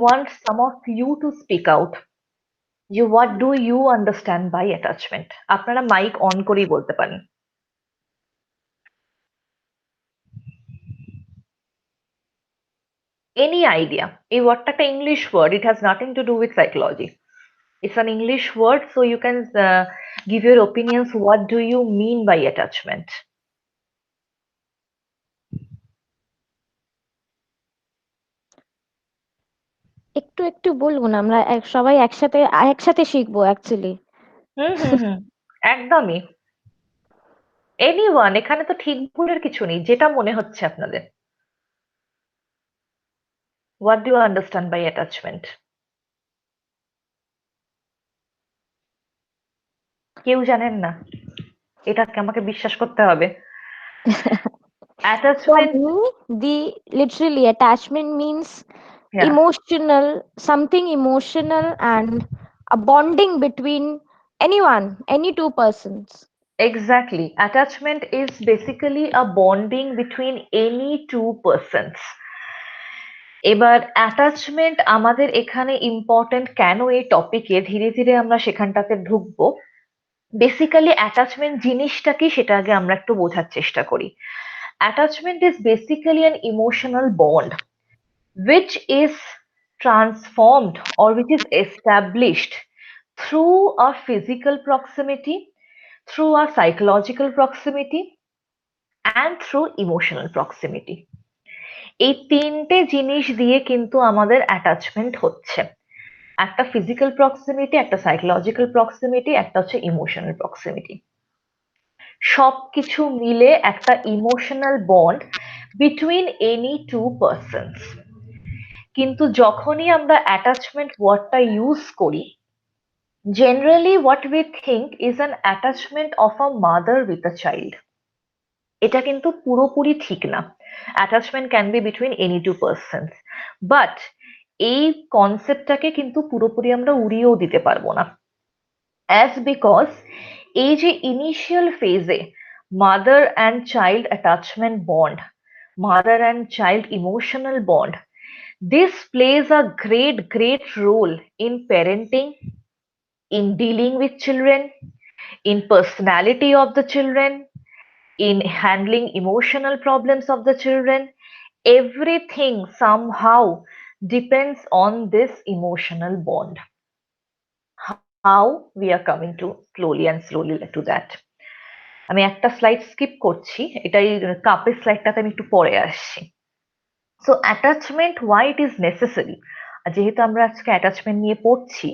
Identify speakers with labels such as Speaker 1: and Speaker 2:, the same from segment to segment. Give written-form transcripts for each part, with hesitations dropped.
Speaker 1: want some of you to speak out. What do you understand by attachment? আপনারা mic on করেই বলতে পারেন। Any idea? এই ওয়ার্ডটা একটা English word, it has nothing to do with psychology. It's an English word, so you can give your opinions. What do you mean by attachment?
Speaker 2: একটু একটু বলবো না, আমরা সবাই একসাথে একসাথে শিখবো অ্যাকচুয়ালি।
Speaker 1: হুম, একদমই। এনিওয়ান, এখানে তো ঠিক ভুলের কিছু নেই, যেটা মনে হচ্ছে আপনাদের। What do you understand by attachment? কেউ জানেন না? এটাকে আমাকে বিশ্বাস করতে হবে।
Speaker 2: For
Speaker 1: Attachment,
Speaker 2: me, the literally attachment means
Speaker 1: yeah,
Speaker 2: emotional, something emotional and a bonding between anyone, any two persons.
Speaker 1: exactly. Attachment is basically a bonding between any two persons. এবার attachment আমাদের এখানে ইম্পর্টেন্ট কেন এই টপিকে, ধীরে ধীরে আমরা সেখানটাতে ঢুকবো। বেসিক্যালি অ্যাটাচমেন্ট জিনিসটা কি সেটা আগে আমরা একটু বোঝার চেষ্টা করি। Attachment is basically an emotional bond which is transformed or which is established through a physical proximity, through a psychological proximity, and through emotional proximity. এই তিনটে জিনিস দিয়ে কিন্তু আমাদের অ্যাটাচমেন্ট হচ্ছে। একটা ফিজিক্যাল প্রক্সিমিটি, একটা সাইকোলজিক্যাল প্রক্সিমিটি, একটা হচ্ছে ইমোশনাল প্রক্সিমিটি। সবকিছু মিলে একটা emotional bond between any two persons. কিন্তু যখনই আমরা অ্যাটাচমেন্ট ওয়ার্ডটা ইউজ করি, generally what we think is an attachment of a mother with a child. এটা কিন্তু পুরোপুরি ঠিক না। Attachment can be between any two persons, but এই কনসেপ্টটাকে কিন্তু পুরোপুরি আমরা উড়িয়েও দিতে পারবো না। অ্যাজ বিকজ এই যে ইনিশিয়াল ফেজে mother and child attachment bond, mother and child emotional bond, this plays a great role in parenting, in dealing with children, in personality of the children, in handling emotional problems of the children. Everything somehow depends on this emotional bond. How we are coming to slowly to that. আমি একটা slide skip করছি, এটাই কাপের স্লাইডটাতে আমি একটু পরে আসছি। So attachment why it is necessary, যেহেতু আমরা আজকে অ্যাটাচমেন্ট নিয়ে পড়ছি,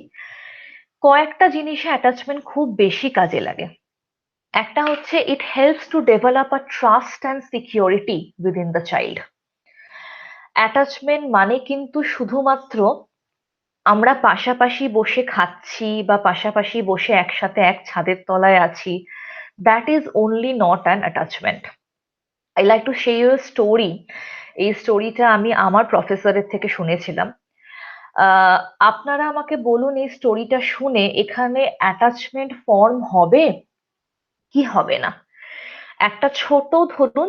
Speaker 1: কয়েকটা জিনিসে অ্যাটাচমেন্ট খুব বেশি কাজে লাগে। একটা হচ্ছে it helps to develop a trust and security within the child. Attachment মানে কিন্তু শুধুমাত্র আমরা পাশাপাশি বসে খাচ্ছি বা পাশাপাশি বসে একসাথে এক ছাদের তলায় আছি, that is only not an attachment. I like to share you story. এই স্টোরিটা আমি আমার প্রফেসরের থেকে শুনেছিলাম। আপনারা আমাকে বলুন, এই স্টোরিটা শুনে এখানে অ্যাটাচমেন্ট ফর্ম হবে কি হবে না? একটা ছোট ধরুন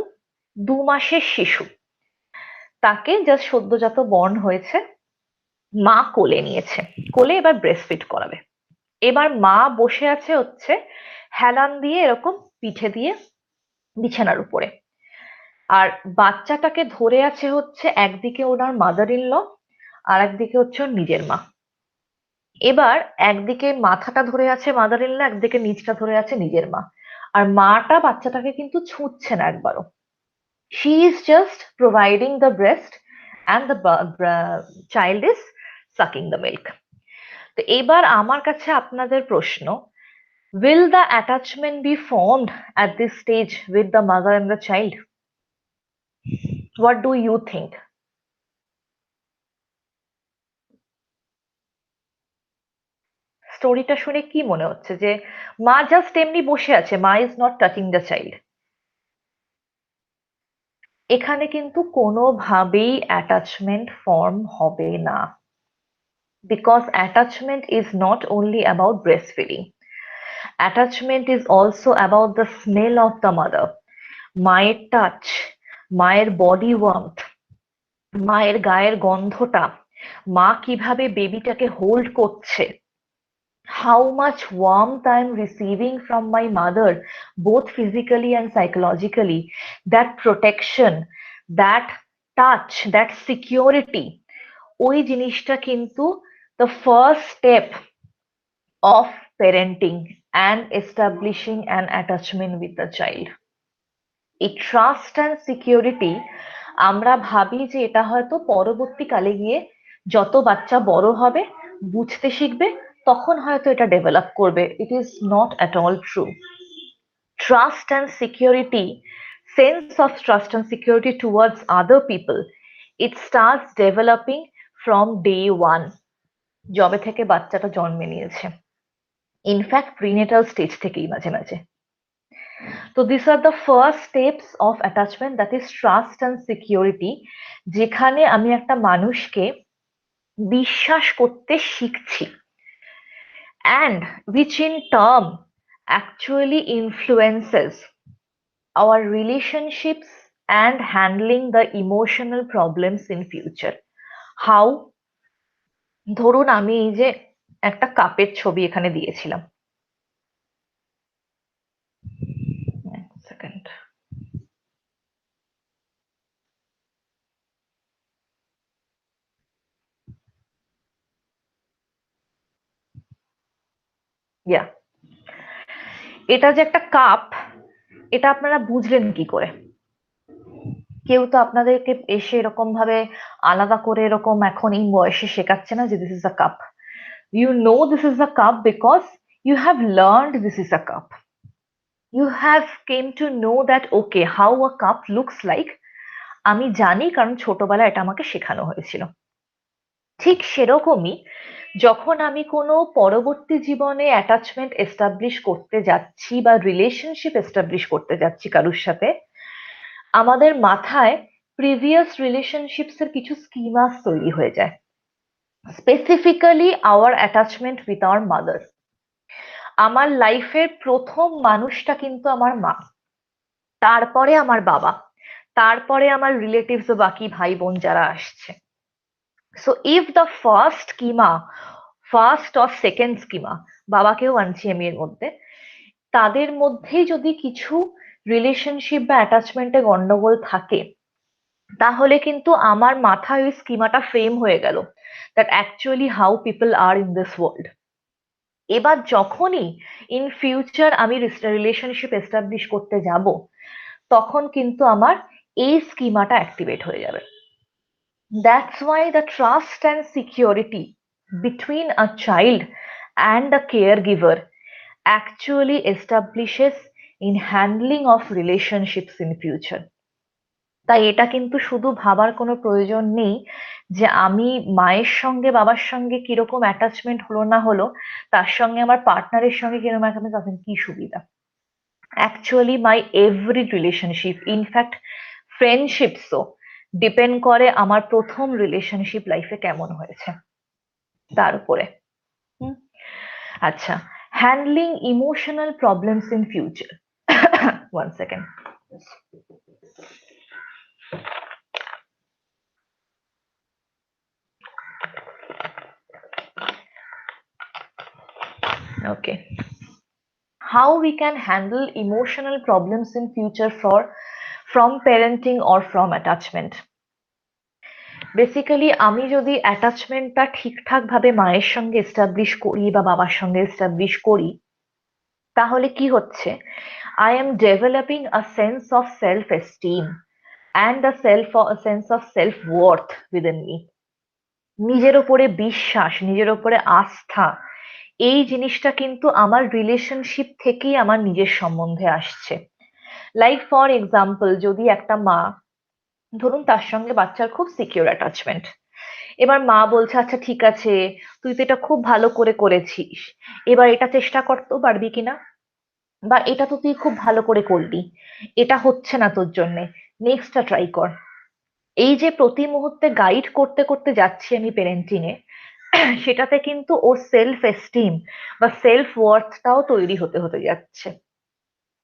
Speaker 1: 2 মাসের শিশু, তাকে জাস্ট সদ্যজাত বর্ন হয়েছে, মা কোলে নিয়েছে, কোলে এবার ব্রেস্টফিড করাবে। এবার মা বসে আছে হচ্ছে হেলান দিয়ে এরকম পিঠে দিয়ে বিছানার উপরে, আর বাচ্চাটাকে ধরে আছে হচ্ছে একদিকে ওনার মাদার ইন ল, আর একদিকে হচ্ছে ওর নিজের মা। এবার একদিকে মাথাটা ধরে আছে মাদার ইন ল, একদিকে নিচটা ধরে আছে নিজের মা, আর মাটা বাচ্চাটাকে কিন্তু ছুঁচ্ছে না একবারও। She is just providing the breast and the child is sucking the milk. তো এবার আমার কাছে আপনাদের প্রশ্ন, will the attachment be formed at this stage with the mother and the child? What do you think? স্টোরিটা শুনে কি মনে হচ্ছে যে মা জাস্ট এমনি বসে আছে, মা is not touching the child? এখানে কিন্তু কোনোভাবেই অ্যাটাচমেন্ট ফর্ম হবে না, because attachment is not only about breast feeding. Attachment is also about the smell of the mother, মায়ের টাচ, মায়ের বডি ওয়ার্মথ, মায়ের গায়ের গন্ধটা, মা কিভাবে বেবিটাকে হোল্ড করছে, how much warmth I'm receiving from my mother, both physically and psychologically, that protection, that touch, that security, ওই জিনিসটা কিন্তু the first step of parenting and establishing an attachment with the child. এই trust and security আমরা ভাবি যে এটা হয়তো পরবর্তীকালে গিয়ে যত বাচ্চা বড় হবে, বুঝতে শিখবে, তখন হয়তো এটা ডেভেলপ করবে। It is not at all true. Trust and security, sense of trust and security towards other people, it starts developing from day one, যবে থেকে বাচ্চাটা জন্মে নিয়েছে, ইনফ্যাক্ট প্রিনেটাল স্টেজ থেকেই মাঝে মাঝে। তো this are the first steps of attachment, that is trust and security, যেখানে আমি একটা মানুষকে বিশ্বাস করতে শিখছি, and which in turn actually influences our relationships and handling the emotional problems in future. How? ধরুন আমি এই যে একটা কাপের ছবি এখানে দিয়েছিলাম, সেকেন্ড, ইয়া, এটা যে একটা কাপ, এটা আপনারা বুঝলেন কি করে? কেউ তো আপনাদেরকে এসে এরকম ভাবে আলাদা করে এরকম এখন এই বয়সে শেখাচ্ছে না যে this is a cup. You know this is a cup because you have learned this is a cup, you have came to know that okay how a cup looks like. আমি জানি কারণ ছোটবেলায় এটা আমাকে শেখানো হয়েছিল। ঠিক সেরকমই যখন আমি কোনো পরবর্তী জীবনে অ্যাটাচমেন্ট এস্টাবলিশ করতে যাচ্ছি বা রিলেশনশিপ এস্টাবলিশ করতে যাচ্ছি কারুর সাথে, আমাদের মাথায় প্রিভিয়াস রিলেশনশিপস এর কিছু স্কিমাস তৈরি হয়ে যায়। Specifically our attachment with our mother. আমার লাইফের প্রথম মানুষটা কিন্তু আমার মা, তারপরে আমার বাবা, তারপরে আমার রিলেটিভস ও বাকি ভাই বোন যারা আসছে। So if the first schema, first or second schema, বাবাকেও আনছি আমি এর মধ্যে, তাদের মধ্যেই যদি কিছু রিলেশনশিপ বা অ্যাটাচমেন্টে গন্ডগোল থাকে, তাহলে কিন্তু আমার মাথায় ওই স্কিমাটা ফ্রেম হয়ে গেল that actually how people are in this world. এবার যখনই ইন ফিউচার আমি রিলেশনশিপ এস্টাবলিশ করতে যাব, তখন কিন্তু আমার এই স্কিমাটা অ্যাক্টিভেট হয়ে যাবে। That's why the trust and security between a child and a caregiver actually establishes in handling of relationships in future. তাই এটা কিন্তু শুধু ভাবার কোনো প্রয়োজন নেই যে আমি মায়ের সঙ্গে বাবার সঙ্গে কিরকম অ্যাটাচমেন্ট হলো না হলো, তার সঙ্গে আমার পার্টনারের সঙ্গে কিরকম অ্যাটাচমেন্ট, তখন কি সুবিধা। Actually my every relationship, in fact ফ্রেন্ডশিপসও ডিপেন্ড করে আমার প্রথম রিলেশনশিপ লাইফে কেমন হয়েছে তার উপরে। আচ্ছা, handling emotional problems in future. One second. Okay. How we can handle emotional problems in future from parenting or from attachment. Basically আমি যদি অ্যাটাচমেন্টটা ঠিকঠাক ভাবে মায়ের সঙ্গে এস্টাবলিশ করি বা বাবার সঙ্গে এস্টাবলিশ করি, তাহলে কি হচ্ছে, I am developing a sense of self esteem and a sense of self worth within me. নিজের ওপরে বিশ্বাস, নিজের ওপরে আস্থা, এই জিনিসটা কিন্তু আমার রিলেশনশিপ থেকেই আমার নিজের সম্বন্ধে আসছে। লাইক ফর এক্সাম্পল, যদি একটা মা, ধরুন তার সঙ্গে বাচ্চার খুব সিকিউর অ্যাটাচমেন্ট, এবার মা বলছে আচ্ছা ঠিক আছে, তুই তো এটা খুব ভালো করে করেছিস, এবার এটা চেষ্টা করতে পারবি কিনা, বা এটা তো তুই খুব ভালো করে করলি, এটা হচ্ছে না তোর জন্যে, নেক্সটটা ট্রাই কর। এই যে প্রতি মুহূর্তে গাইড করতে করতে যাচ্ছি আমি প্যারেন্টিং এ, সেটাতে কিন্তু ওর সেলফ এস্টিম বা সেলফ ওয়ার্থটাও তৈরি হতে হতে যাচ্ছে।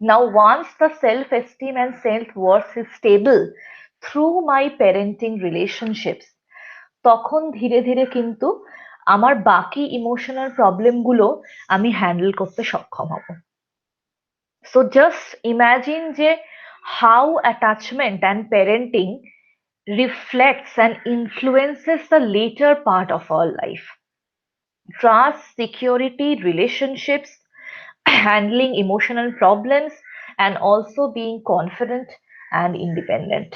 Speaker 1: Now, once the self-esteem and self-worth is stable through my parenting relationships, তখন ধীরে ধীরে কিন্তু আমার বাকি ইমোশনাল প্রবলেমগুলো আমি হ্যান্ডেল করতে সক্ষম হব। সো জাস্ট ইমাজিন যে how attachment and parenting reflects and influences the later part of our life. Trust, security, relationships, handling emotional problems, and also being confident and independent.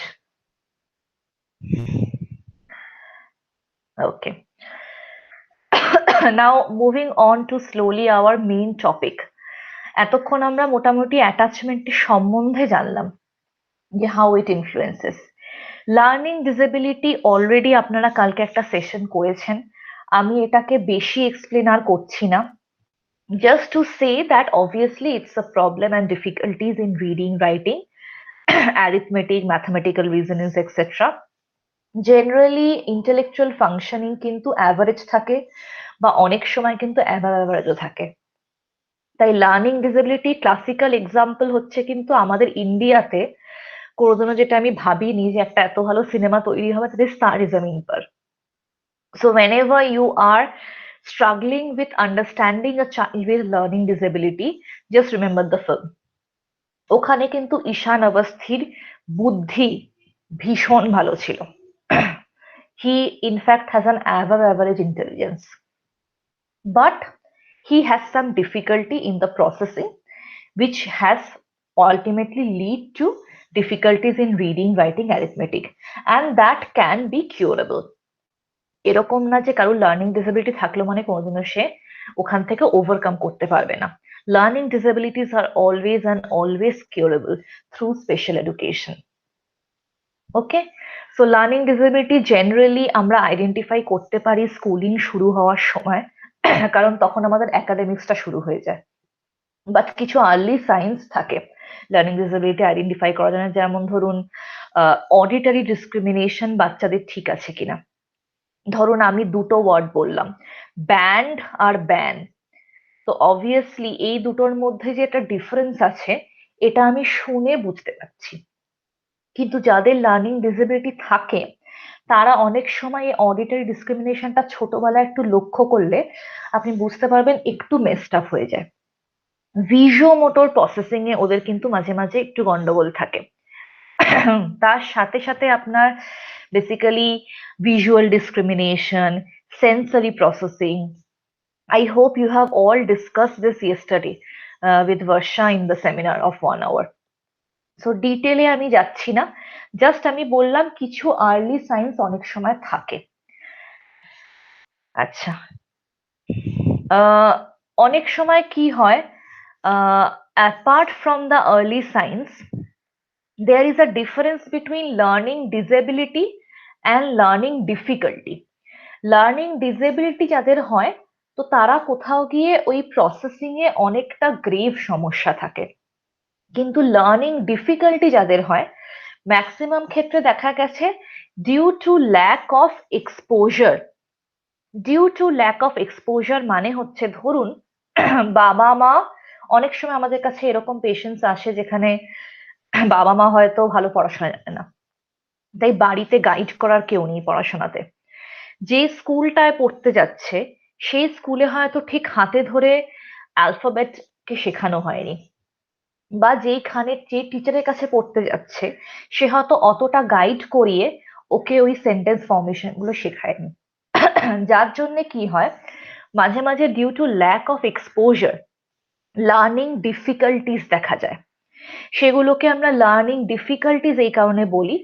Speaker 1: Okay. Now moving on to slowly our main topic. এতক্ষণ আমরা মোটামুটি অ্যাটাচমেন্টের সম্বন্ধে জানলাম যে how it influences. Learning disability already আপনারা কালকে একটা session করেছেন, আমি এটাকে বেশি এক্সপ্লেন আর করছি না। Just to say that obviously it's a problem and difficulties in reading, writing, arithmetic, mathematical reasonings, etc. Generally intellectual functioning কিন্তু অ্যাভারেজ থাকে বা অনেক সময় কিন্তু অ্যাভারেজও থাকে। তাই লার্নিং ডিসেবিলিটি ক্লাসিক্যাল এক্সাম্পল হচ্ছে কিন্তু আমাদের ইন্ডিয়াতে কোনোদিনও যেটা আমি ভাবিনি যে একটা এত ভালো সিনেমা তৈরি হবে, তাদের স্টার ইজ জমিন পার। So whenever you are struggling with understanding a child with learning disability, just remember the film. ওখানে কিন্তু ঈশান অবস্থির বুদ্ধি ভীষণ ভালো ছিল। He in fact has an above average intelligence, but he has some difficulty in the processing, which has ultimately lead to difficulties in reading, writing, arithmetic, and that can be curable. এরকম না যে কারোর learning disability থাকলো মানে কোনোদিনও সে ওখান থেকে overcome করতে পারবে না। Learning disabilities are always and always curable through special education. Okay, so learning disability generally আমরা আইডেন্টিফাই করতে পারি স্কুলিং শুরু হওয়ার সময়, কারণ তখন আমাদের একাডেমিক্সটা শুরু হয়ে যায়। বাট কিছু আর্লি সাইন্স থাকে লার্নিং ডিসেবিলিটি আইডেন্টিফাই করার জন্য, যেমন ধরুন অডিটারি ডিসক্রিমিনেশন বাচ্চাদের ঠিক আছে কিনা। ধরুন আমি দুটো ওয়ার্ড বললাম, ব্যান্ড আর ব্যান, তো অবভিয়াসলি এই দুটোর মধ্যে যে একটা ডিফারেন্স আছে এটা আমি শুনে বুঝতে পারছি, কিন্তু যাদের লার্নিং ডিসেবিলিটি থাকে তারা অনেক সময় এই অডিটারি ডিসক্রিমিনেশনটা ছোটবেলায় একটু লক্ষ্য করলে আপনি বুঝতে পারবেন একটু মেসড আপ হয়ে যায়। ভিজুও মোটর প্রসেসিং এ ওদের কিন্তু মাঝে মাঝে একটু গন্ডগোল থাকে। তার সাথে সাথে আপনার basically visual discrimination, sensory processing. I hope you have all discussed this yesterday with Varsha in the seminar of 1 hour. So ডিটেলে আমি যাচ্ছি না, জাস্ট আমি বললাম কিছু আর্লি সাইন্স অনেক সময় থাকে। আচ্ছা, অনেক সময় কি হয়, apart from the early signs, there is a difference between learning disability and learning difficulty. Learning disability যাদের হয় তো তারা কোথাও গিয়ে ওই প্রসেসিং এ অনেকটা গ্রেভ সমস্যা থাকে, কিন্তু লার্নিং ডিফিকাল্টি যাদের হয় ম্যাক্সিমাম ক্ষেত্রে দেখা গেছে due to lack of exposure. Due to lack of exposure মানে হচ্ছে ধরুন বাবা মা, অনেক সময় আমাদের কাছে এরকম পেশেন্টস আসে যেখানে বাবা মা হয়তো ভালো পড়াশোনা জানে না, তাই বাড়িতে গাইড করার কেউ নেই পড়াশোনাতে। যে স্কুলটায় পড়তে যাচ্ছে সেই স্কুলে হয়তো ঠিক হাতে ধরে অ্যালফাবেটকে শেখানো হয়নি, বা যেইখানে যে টিচারের কাছে পড়তে যাচ্ছে সে হয়তো অতটা গাইড করিয়ে ওকে ওই সেন্টেন্স ফর্মেশন গুলো শেখায়নি। যার জন্য কি হয়, মাঝে মাঝে due to lack of exposure learning difficulties দেখা যায়। সেগুলোকে আমরা লার্নিং ডিফিকাল্টিস এই কারণে বলি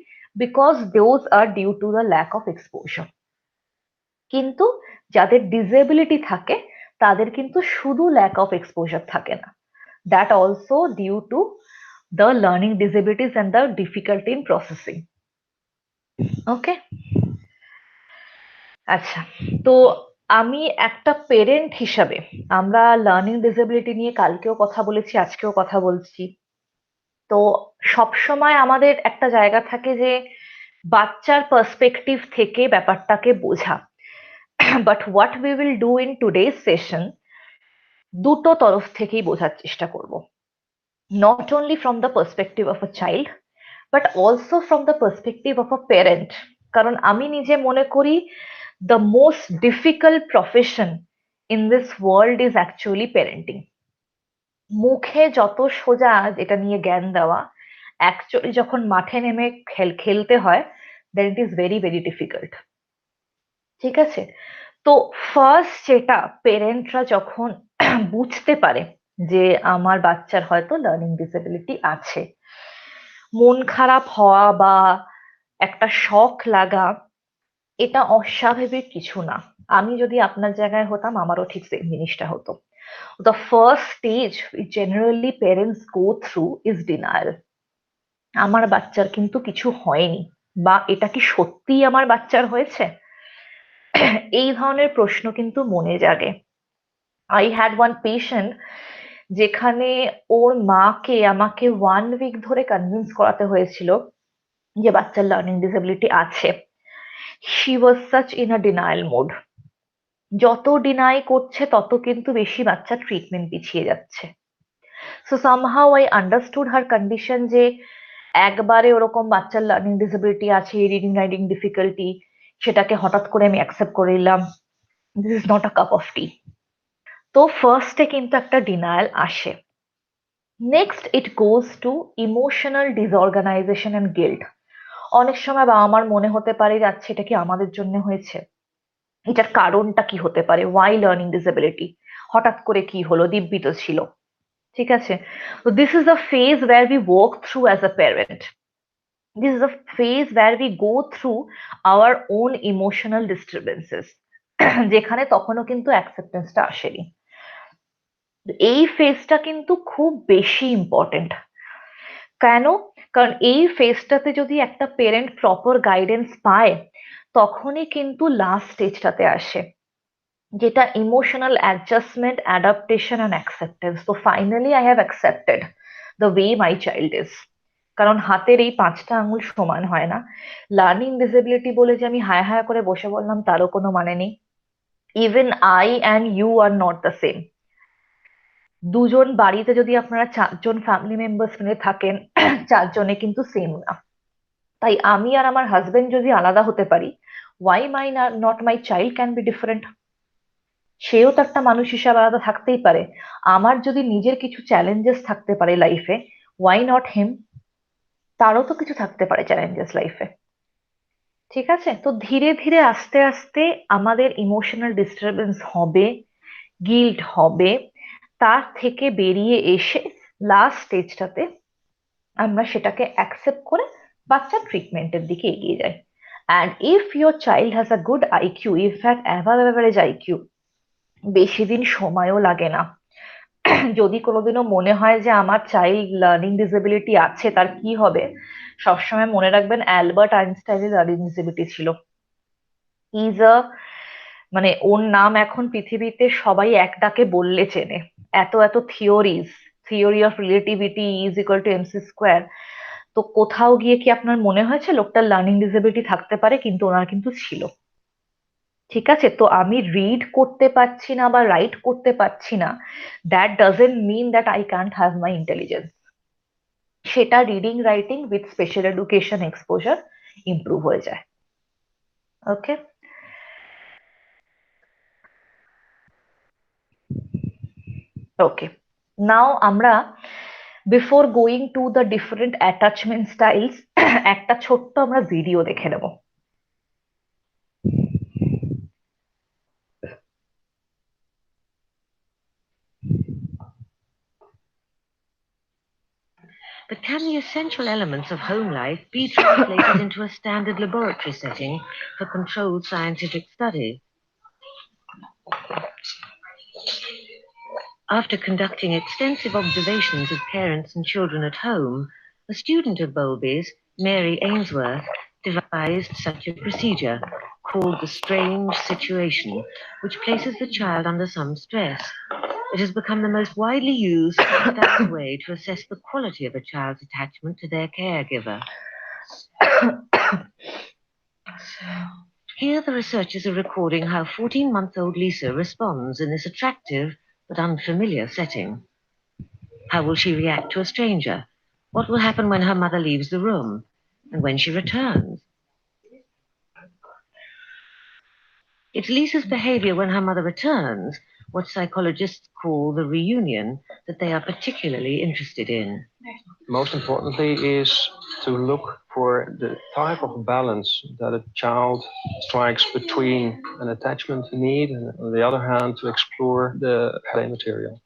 Speaker 1: because those are due to the lack of exposure. কিন্তু যাদের ডিসেবিলিটি থাকে তাদের কিন্তু শুধু ল্যাক অফ এক্সপোজার থাকে না, that also due to the learning disabilities and the difficulty in processing. Okay, আচ্ছা, তো আমি একটা পেরেন্ট হিসাবে, আমরা লার্নিং ডিসেবিলিটি নিয়ে কালকেও কথা বলেছি, আজকেও কথা বলছি, তো সবসময় আমাদের একটা জায়গা থাকে যে বাচ্চার পার্সপেক্টিভ থেকে ব্যাপারটাকে বোঝা। But what we will do in today's session, দুটো তরফ থেকেই বোঝার চেষ্টা করব, not only from the perspective of a child but also from the perspective of a parent কারণ আমি নিজে মনে করি the most difficult profession in this world is actually parenting. মুখে যত সোজা এটা নিয়ে জ্ঞান দেওয়া, অ্যাকচুয়ালি যখন মাঠে নেমে খেলতে হয়, then it is very very difficult. ঠিক আছে? তো ফার্স্ট যেটা, পেরেন্টরা যখন বুঝতে পারে যে আমার বাচ্চার হয়তো লার্নিং ডিসেবিলিটি আছে, মন খারাপ হওয়া বা একটা শখ লাগা এটা অস্বাভাবিক কিছু না। আমি যদি আপনার জায়গায় হতাম আমারও ঠিক সেম জিনিসটা হতো। The first stage generally parents go through is denial. আমার বাচ্চার কিন্তু কিছু হয়নি, বা এটা কি সত্যিই আমার বাচ্চার হয়েছে, এই ধরনের প্রশ্ন কিন্তু মনে জাগে। আই হ্যাড ওয়ান পেশেন্ট যেখানে ওর মাকে আমাকে 1 উইক ধরে কনভিন্স করাতে হয়েছিল যে বাচ্চার লার্নিং ডিসেবিলিটি আছে। She was such in a denial mode. যত ডিনাই করছে তত কিন্তু বেশি বাচ্চা ট্রিটমেন্ট পিছিয়ে যাচ্ছে। So somehow I understood her condition, যে একবারে ওরকম বাচ্চার লার্নিং ডিসেবিলিটি আছে, রিডিং রাইটিং ডিফিকাল্টি, সেটাকে হঠাৎ করে আমি অ্যাকসেপ্ট করে নিলাম, this is not a cup of tea. তো ফার্স্টে কিন্তু একটা ডিনায়াল আসে। Next it goes to emotional disorganisation and guilt. অনেক সময় বাবা মার মনে হতে পারে যে আচ্ছা এটা কি আমাদের জন্য হয়েছে, এটার কারণটা কি হতে পারে, ওয়াই লার্নিং ডিসেবিলিটি, হঠাৎ করে কি হলো, দিব্যি তো ছিল। ঠিক আছে? তো this is the phase where we work through as a parent. This is the phase where we go through our own emotional disturbances, যেখানে তখনও কিন্তু অ্যাকসেপ্টেন্সটা আসেনি। এই ফেজটা কিন্তু খুব বেশি ইম্পর্টেন্ট। কেন? কারণ এই ফেজটাতে যদি একটা পেরেন্ট প্রপার গাইডেন্স পায়, তখনই কিন্তু লাস্ট স্টেজটাতে আসে, যেটা emotional adjustment, adaptation and acceptance. তো finally I have accepted the way my child is. কারণ হাতের এই 5টা আঙুল সমান হয় না। লার্নিং ডিসেবিলিটি বলে যে আমি হায় হায় করে বসে বললাম তারও কোনো মানে নেই। Even I and you are not the same. দুজন বাড়িতে যদি আপনারা 4জন ফ্যামিলি মেম্বার্স মিলে থাকেন, 4জনে কিন্তু সেম না। তাই আমি আর আমার হাজবেন্ড যদি আলাদা হতে পারি, why my not my child can be different. সেও তো একটা মানুষ হিসাবে আলাদা থাকতেই পারে। আমার যদি নিজের কিছু চ্যালেঞ্জেস থাকতে পারে লাইফে, ওয়াই নট হিম? তারও তো কিছু থাকতে পারে চ্যালেঞ্জেস লাইফে। ঠিক আছে? তো ধীরে ধীরে আস্তে আস্তে আমাদের ইমোশনাল ডিস্টারবেন্স হবে, গিল্ট হবে, তার থেকে বেরিয়ে এসে লাস্ট স্টেজটাতে আমরা সেটাকে অ্যাকসেপ্ট করে বাচ্চার ট্রিটমেন্টের দিকে এগিয়ে যাই। And if your child has a good IQ, in fact above average IQ, বেশি দিন সময়ও লাগে না। যদি কোনোদিনও মনে হয় যে আমার চাইল্ড লার্নিং ডিসেবিলিটি আছে, তার কি হবে, সবসময় মনে রাখবেন অ্যালবার্ট আইনস্টাইনের লার্নিং ডিসেবিলিটি ছিল। ইজ আ, মানে ওর নাম এখন পৃথিবীতে সবাই এক ডাকে বললে চেনে। এত এত theories, theory of relativity is equal to MC square, তো কোথাও গিয়ে কি আপনার মনে হয়েছে লোকটার লার্নিং ডিসেবিলিটি থাকতে পারে? কিন্তু ওনার কিন্তু ছিল। ঠিক আছে? তো আমি রিড করতে পারছি না বা রাইট করতে পারছি না, that doesn't mean that I can't have my intelligence. সেটা reading writing with special education exposure improve হয়ে যায়। ওকে? ওকে, নাও আমরা before going to the different attachment styles, একটা ছোট্ট আমরা ভিডিও দেখে নেব।
Speaker 3: But can the essential elements of home life be translated into a standard laboratory setting for controlled scientific study? After conducting extensive observations of parents and children at home, a student of Bowlby's, Mary Ainsworth, devised such a procedure called the strange situation, which places the child under some stress. It has become the most widely used standard way to assess the quality of a child's attachment to their caregiver. Here the researchers are recording how 14-month-old Lisa responds in this attractive but unfamiliar setting. How will she react to a stranger? What will happen when her mother leaves the room? And when she returns? It's Lisa's behavior when her mother returns, what psychologists call the reunion, that they are particularly interested in.
Speaker 4: Most importantly is to look for the type of balance that a child strikes between an attachment need and, on the other hand, to explore the play material.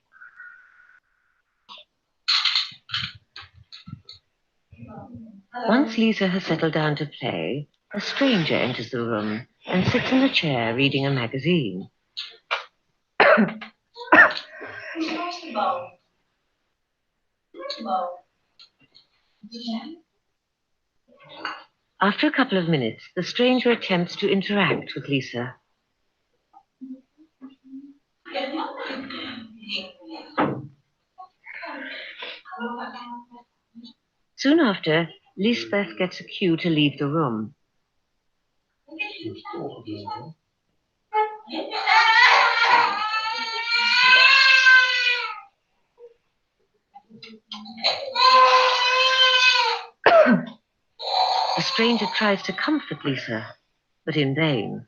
Speaker 3: Once Lisa has settled down to play, a stranger enters the room and sits in a chair reading a magazine. After a couple of minutes, the stranger attempts to interact with Lisa. Soon after, Lisbeth gets a cue to leave the room. The stranger tries to comfort Lisa, but in vain.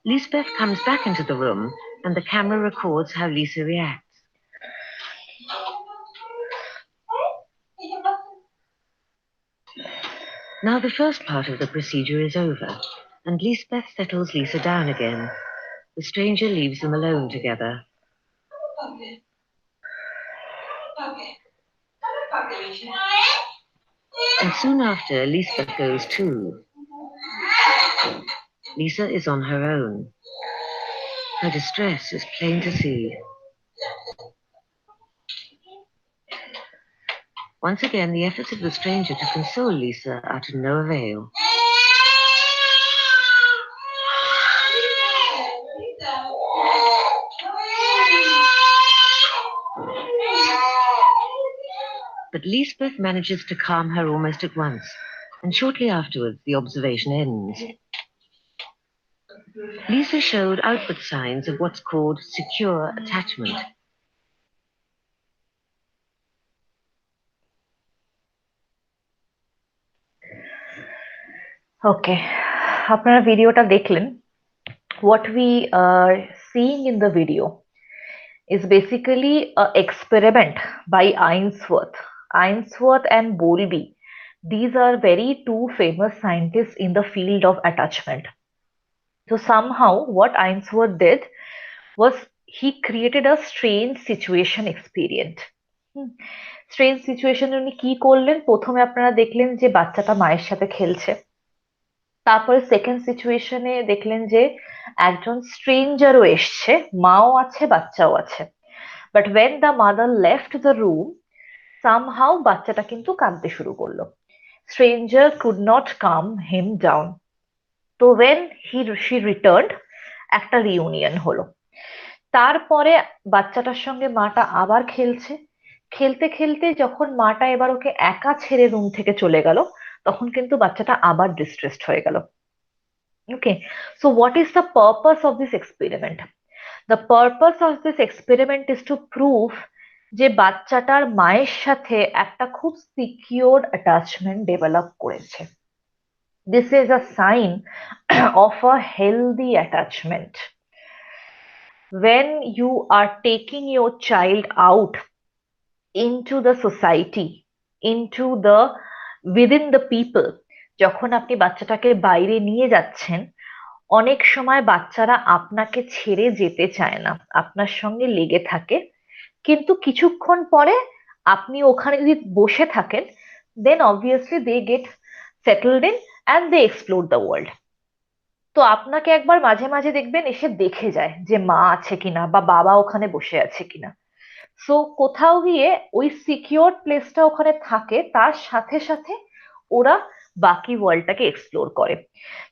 Speaker 3: Lisbeth comes back into the room, and the camera records how Lisa reacts. Now the first part of the procedure is over, and Lisbeth settles Lisa down again. The stranger leaves them alone together. And soon after, Lisbeth goes too. Lisa is on her own. Her distress is plain to see. Once again, the efforts of the stranger to console Lisa are to no avail. But Lisbeth manages to calm her almost at once, and shortly afterwards the observation ends. Lisa showed outward signs of what's called secure attachment.
Speaker 1: Okay, আপনারা ভিডিওটা দেখলেন. What we are seeing in the video is basically an experiment by Ainsworth. Ainsworth and Bowlby. These are very two famous scientists in the field of attachment. So somehow what Ainsworth did was he created a strange situation experiment. Strange situation উনি কি করলেন? প্রথমে আপনারা দেখলেন যে বাচ্চাটা মায়ের সাথে খেলছে। তারপরে সেকেন্ড সিচুয়েশনে দেখলেন যে একজন স্ট্রেঞ্জারও এসছে, মাও আছে বাচ্চাও আছে। But when the mother left the room, somehow বাচ্চাটা কিন্তু কাঁদতে শুরু করলো। Stranger could not calm him down. তো ওয়েন শি রিটার্নড, একটা রিউনিয়ন হলো। তারপরে বাচ্চাটার সঙ্গে মাটা আবার খেলছে। খেলতে খেলতে যখন মাটা এবার ওকে একা ছেড়ে রুম থেকে চলে গেল, তখন কিন্তু বাচ্চাটা আবার ডিস্ট্রেসড হয়ে গেল। Okay, so what is the purpose of this experiment? The purpose of this experiment is to prove যে বাচ্চাটার মায়ের সাথে একটা খুব সিকিউর অ্যাটাচমেন্ট ডেভেলপ করেছে। This is a sign of a healthy attachment. When you are taking your child out into the society, into the within the people, যখন আপনি বাচ্চাটাকে বাইরে নিয়ে যাচ্ছেন, অনেক সময় বাচ্চারা আপনাকে ছেড়ে যেতে চায় না, আপনার সঙ্গে লেগে থাকে। কিন্তু কিছুক্ষণ পরে আপনি ওখানে যদি বসে থাকেন, then obviously they get settled in and they explore the world. তো আপনাকে একবার মাঝে মাঝে দেখবেন এসে দেখে যায় যে মা আছে কিনা বা বাবা ওখানে বসে আছে কিনা। সো কোথাও গিয়ে ওই সিকিউর প্লেসটা ওখানে থাকে, তার সাথে সাথে ওরা বাকি ওয়ার্ল্ডটাকে এক্সপ্লোর করে।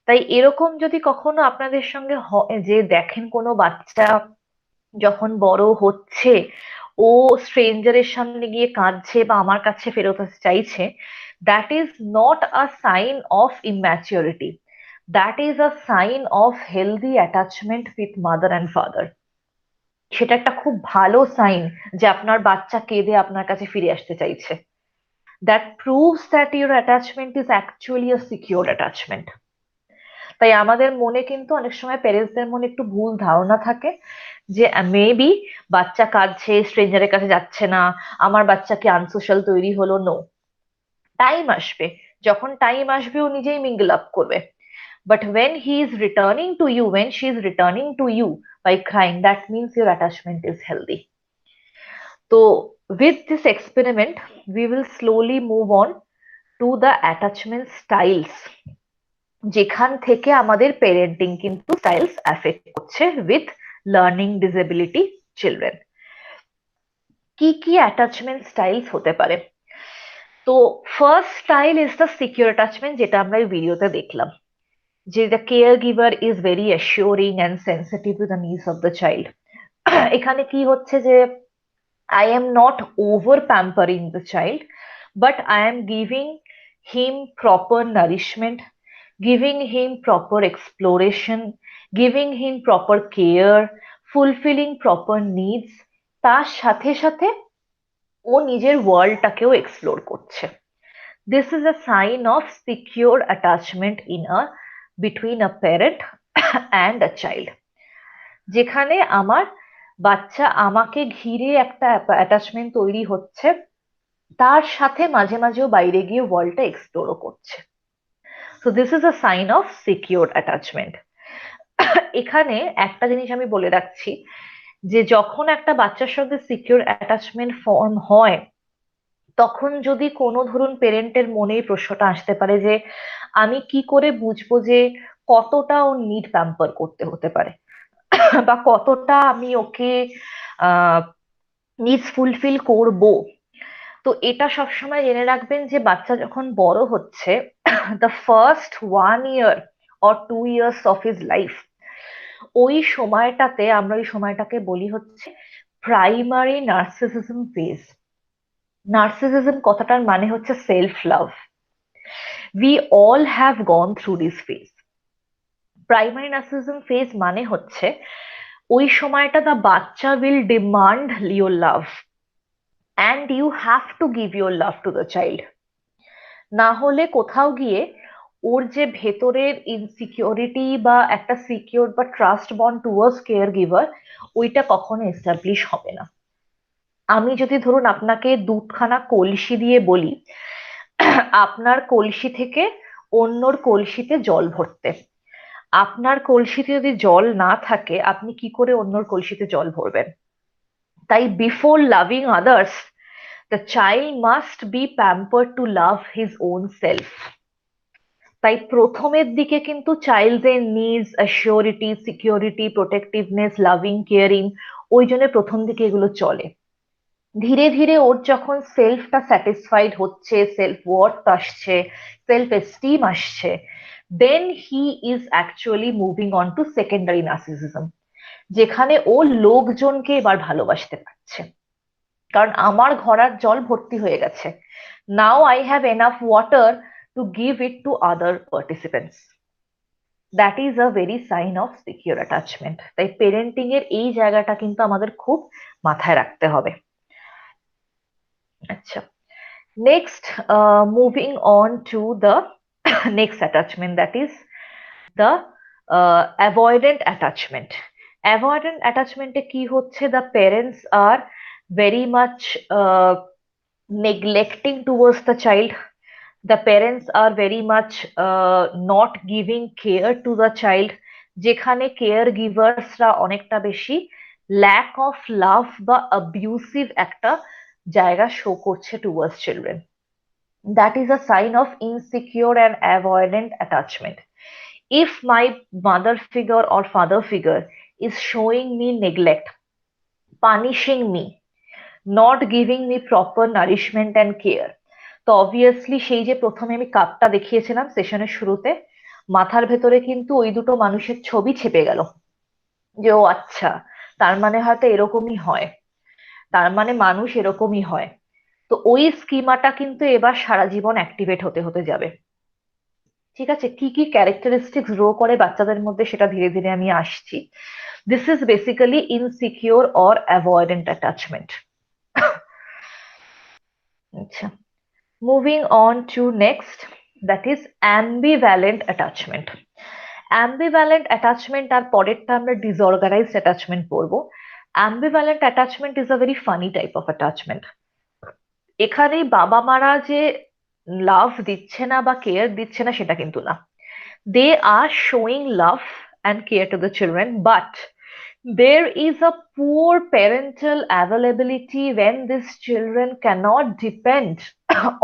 Speaker 1: তাই এরকম যদি কখনো আপনাদের সঙ্গে যে দেখেন কোনো বাচ্চা যখন বড় হচ্ছে, ও স্ট্রেঞ্জারের সামনে গিয়ে কাঁদছে বা আমার কাছে ফেরত আসতে চাইছে, that is not a sign of immaturity, that is a sign of healthy attachment with mother and father. সেটা একটা খুব ভালো সাইন যে আপনার বাচ্চা কেঁদে আপনার কাছে ফিরে আসতে চাইছে। that proves that your attachment is actually a secure attachment. তাই আমাদের মনে কিন্তু অনেক সময় প্যারেন্টসদের মনে একটু ভুল ধারণা থাকে যে মেবি বাচ্চা কাঁদছে, স্ট্রেঞ্জারের কাছে যাচ্ছে না, আমার বাচ্চা কি আনসোশ্যাল তৈরি হলো। নো, টাইম আসবে, যখন টাইম আসবে ও নিজেই মিঙ্গল আপ করবে। But when he is returning to you, when she is returning to you by crying, that means your attachment is healthy. So, with this experiment, we will slowly move on to the attachment styles. যেখান থেকে আমাদের parenting কিন্তু styles affect করছে with learning disability children. কি কি attachment styles হতে পারে? তো first style is the secure attachment, যেটা আমরা এই ভিডিওতে দেখলাম, যে the caregiver is very assuring and sensitive to the needs of the child. এখানে কি হচ্ছে যে I am not over pampering the child, but I am giving him proper nourishment, giving him proper exploration, giving him proper care, fulfilling proper needs. তার সাথে সাথে ও নিজের ওয়ার্ল্ডটাকেও explore করছে। This is a sign of secure attachment between a parent and a child. যেখানে আমার বাচ্চা আমাকে ঘিরে একটা অ্যাটাচমেন্ট তৈরি হচ্ছে, তার সাথে মাঝে মাঝেও বাইরে গিয়ে ওয়ার্ল্ডটা এক্সপ্লোরও করছে। So this is a sign of secure attachment. এখানে একটা জিনিস আমি বলে রাখছি, যে যখন একটা বাচ্চার সঙ্গে সিকিউর অ্যাটাচমেন্ট ফর্ম হয়, তখন যদি কোনো ধরুন পেরেন্টের মনে প্রশ্নটা আসতে পারে যে আমি কি করে বুঝবো যে কতটা ও নিড প্যাম্পার করতে হতে পারে, বা কতটা আমি ওকে নিডস ফুলফিল করব। তো এটা সবসময় জেনে রাখবেন যে বাচ্চা যখন বড় হচ্ছে, the first 1 year or 2 years of his life, ওই সময়টাতে আমরা ওই সময়টাকে বলি হচ্ছে প্রাইমারি নার্সিসিজম ফেজ। নার্সিসিজম কথাটার মানে হচ্ছে self love. We all have gone through this phase. Primary narcissism phase মানে হচ্ছে ওই সময়টা দ্য বাচ্চা will demand your love, and you have to give your love to the child. না হলে কোথাও গিয়ে ওর যে ভেতরের ইনসিকিউরিটি বা একটা সিকিউর বা trust bond towards care giver, ওইটা কখনো এস্টাবলিশ হবে না। আমি যদি ধরুন আপনাকে দুধখানা কলসি দিয়ে বলি আপনার কলসি থেকে অন্যর কলসিতে জল ভরতে, আপনার কলসিতে যদি জল না থাকে আপনি কি করে অন্যর কলসিতে জল ভরবেন? তাই before loving others, the child must be pampered to love his own self. তাই প্রথমের দিকে কিন্তু চাইল্ডের needs, assurity, security, protectiveness, loving, caring, ওই জন্য প্রথম দিকে এগুলো চলে। ধীরে ধীরে ওর যখন সেলফটা স্যাটিসফাইড হচ্ছে, সেলফ ওয়ার্থ আসছে, সেলফ এস্টিম আসছে, then he is actually moving on to secondary narcissism, যেখানে ও লোকজনকে এবার ভালোবাসতে পারছে। কারণ আমার ঘরার জল ভর্তি হয়ে গেছে, now I have enough water to give it to other participants. That is a very sign of secure attachment. তাই পেরেন্টিং এর এই জায়গাটা কিন্তু আমাদের খুব মাথায় রাখতে হবে। আচ্ছা, next moving on to the next attachment, that is the avoidant attachment. Avoidant অ্যাটাচমেন্টে কি হচ্ছে, the parents are very much neglecting towards the child. The parents are very much not giving care to the child, যেখানে care গিভার্সরা অনেকটা বেশি lack of love বা abusive একটা জায়গা show করছে towards children. That is a sign of insecure and avoidant attachment. If my mother figure or father figure is showing me neglect, punishing me, not giving me proper nourishment and care, তো obviously সেই যে প্রথমে আমি কাপটা দেখিয়েছিলাম সেশনের শুরুতে, মাথার ভেতরে কিন্তু ওই দুটো মানুষের ছবি ছেপে গেল, যে ও আচ্ছা, তার মানে হয়তো এরকমই হয়, তার মানে মানুষ এরকমই হয়। তো ওই স্কিমাটা কিন্তু এবার সারা জীবন অ্যাক্টিভেট হতে হতে যাবে। ঠিক আছে, কি কি ক্যারেক্টারিস্টিক্স গ্রো করে বাচ্চাদের মধ্যে সেটা ধীরে ধীরে আমি আসছি। This is basically insecure or avoidant attachment. আচ্ছা, Moving on to next, that is ambivalent attachment. Ambivalent attachment আর পরেরটা আমরা disorganized attachment পড়বো. Ambivalent attachment is a very funny type of attachment. এখানে বাবা মারা যে লাভ দিচ্ছে না বা কেয়ার দিচ্ছে না সেটা কিন্তু না. They are showing love and care to the children, but there is a poor parental availability when these children cannot depend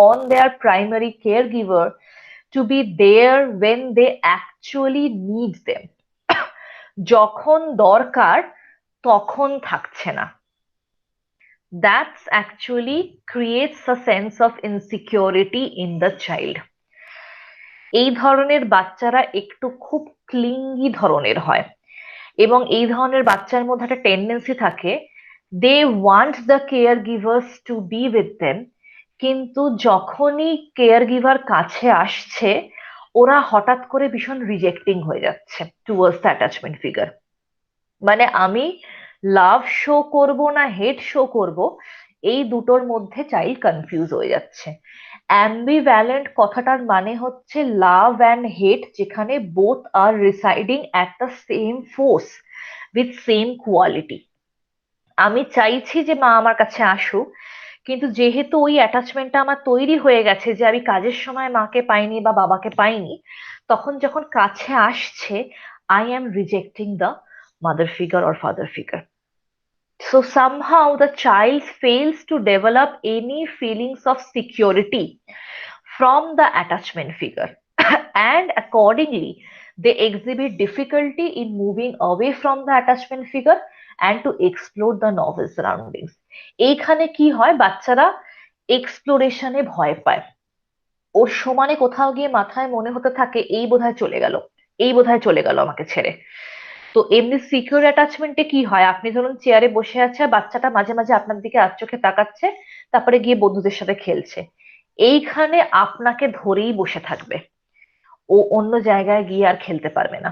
Speaker 1: on their primary caregiver to be there when they actually need them. যখন দরকার তখন থাকছে না. That's actually creates a sense of insecurity in the child. এই ধরনের বাচ্চারা একটু খুব ক্লিঙ্গি ধরনের হয় এবং এই ধরনের বাচ্চার মধ্যে একটা টেন্ডেন্সি থাকে, they want the care givers to be with them, কিন্তু যখনই কেয়ার গিভার কাছে আসছে ওরা হঠাৎ করে ভীষণ রিজেক্টিং হয়ে যাচ্ছে টুয়ার্ডস দ্য অ্যাটাচমেন্ট ফিগার. মানে আমি লাভ শো করব না হেট শো করব, এই দুটোর মধ্যে চাইল্ড কনফিউজ হয়ে যাচ্ছে. অ্যাম্বিভ্যালেন্ট কথাটার মানে হচ্ছে লাভ অ্যান্ড হেট যেখানে both are residing at the same force with same quality. আমি চাইছি যে মা আমার কাছে আসুক, কিন্তু যেহেতু ওই অ্যাটাচমেন্টটা আমার তৈরি হয়ে গেছে যে আমি কাজের সময় মাকে পাইনি বা বাবাকে পাইনি, তখন যখন কাছে আসছে I am rejecting the mother figure or father figure. So somehow the child fails to develop any feelings of security from the attachment figure and accordingly they exhibit difficulty in moving away from the attachment figure and to explore the novel surroundings. এইখানে কি হয়, বাচ্চারা এক্সপ্লোরেশনে ভয় পায়. ওর সমানে কোথাও গিয়ে মাথায় মনে হতে থাকে এই বোধহয় চলে গেল, এই বোধহয় চলে গেল আমাকে ছেড়ে. তো এমনি সিকিউর অ্যাটাচমেন্টে কি হয়, আপনি ধরুন চেয়ারে বসে আছে, বাচ্চাটা মাঝে মাঝে আপনার দিকে আর চোখে তাকাচ্ছে, তারপরে গিয়ে বন্ধুদের সাথে খেলছে. এইখানে আপনাকে ধরেই বসে থাকবে, ও অন্য জায়গায় গিয়ে আর খেলতে পারবে না.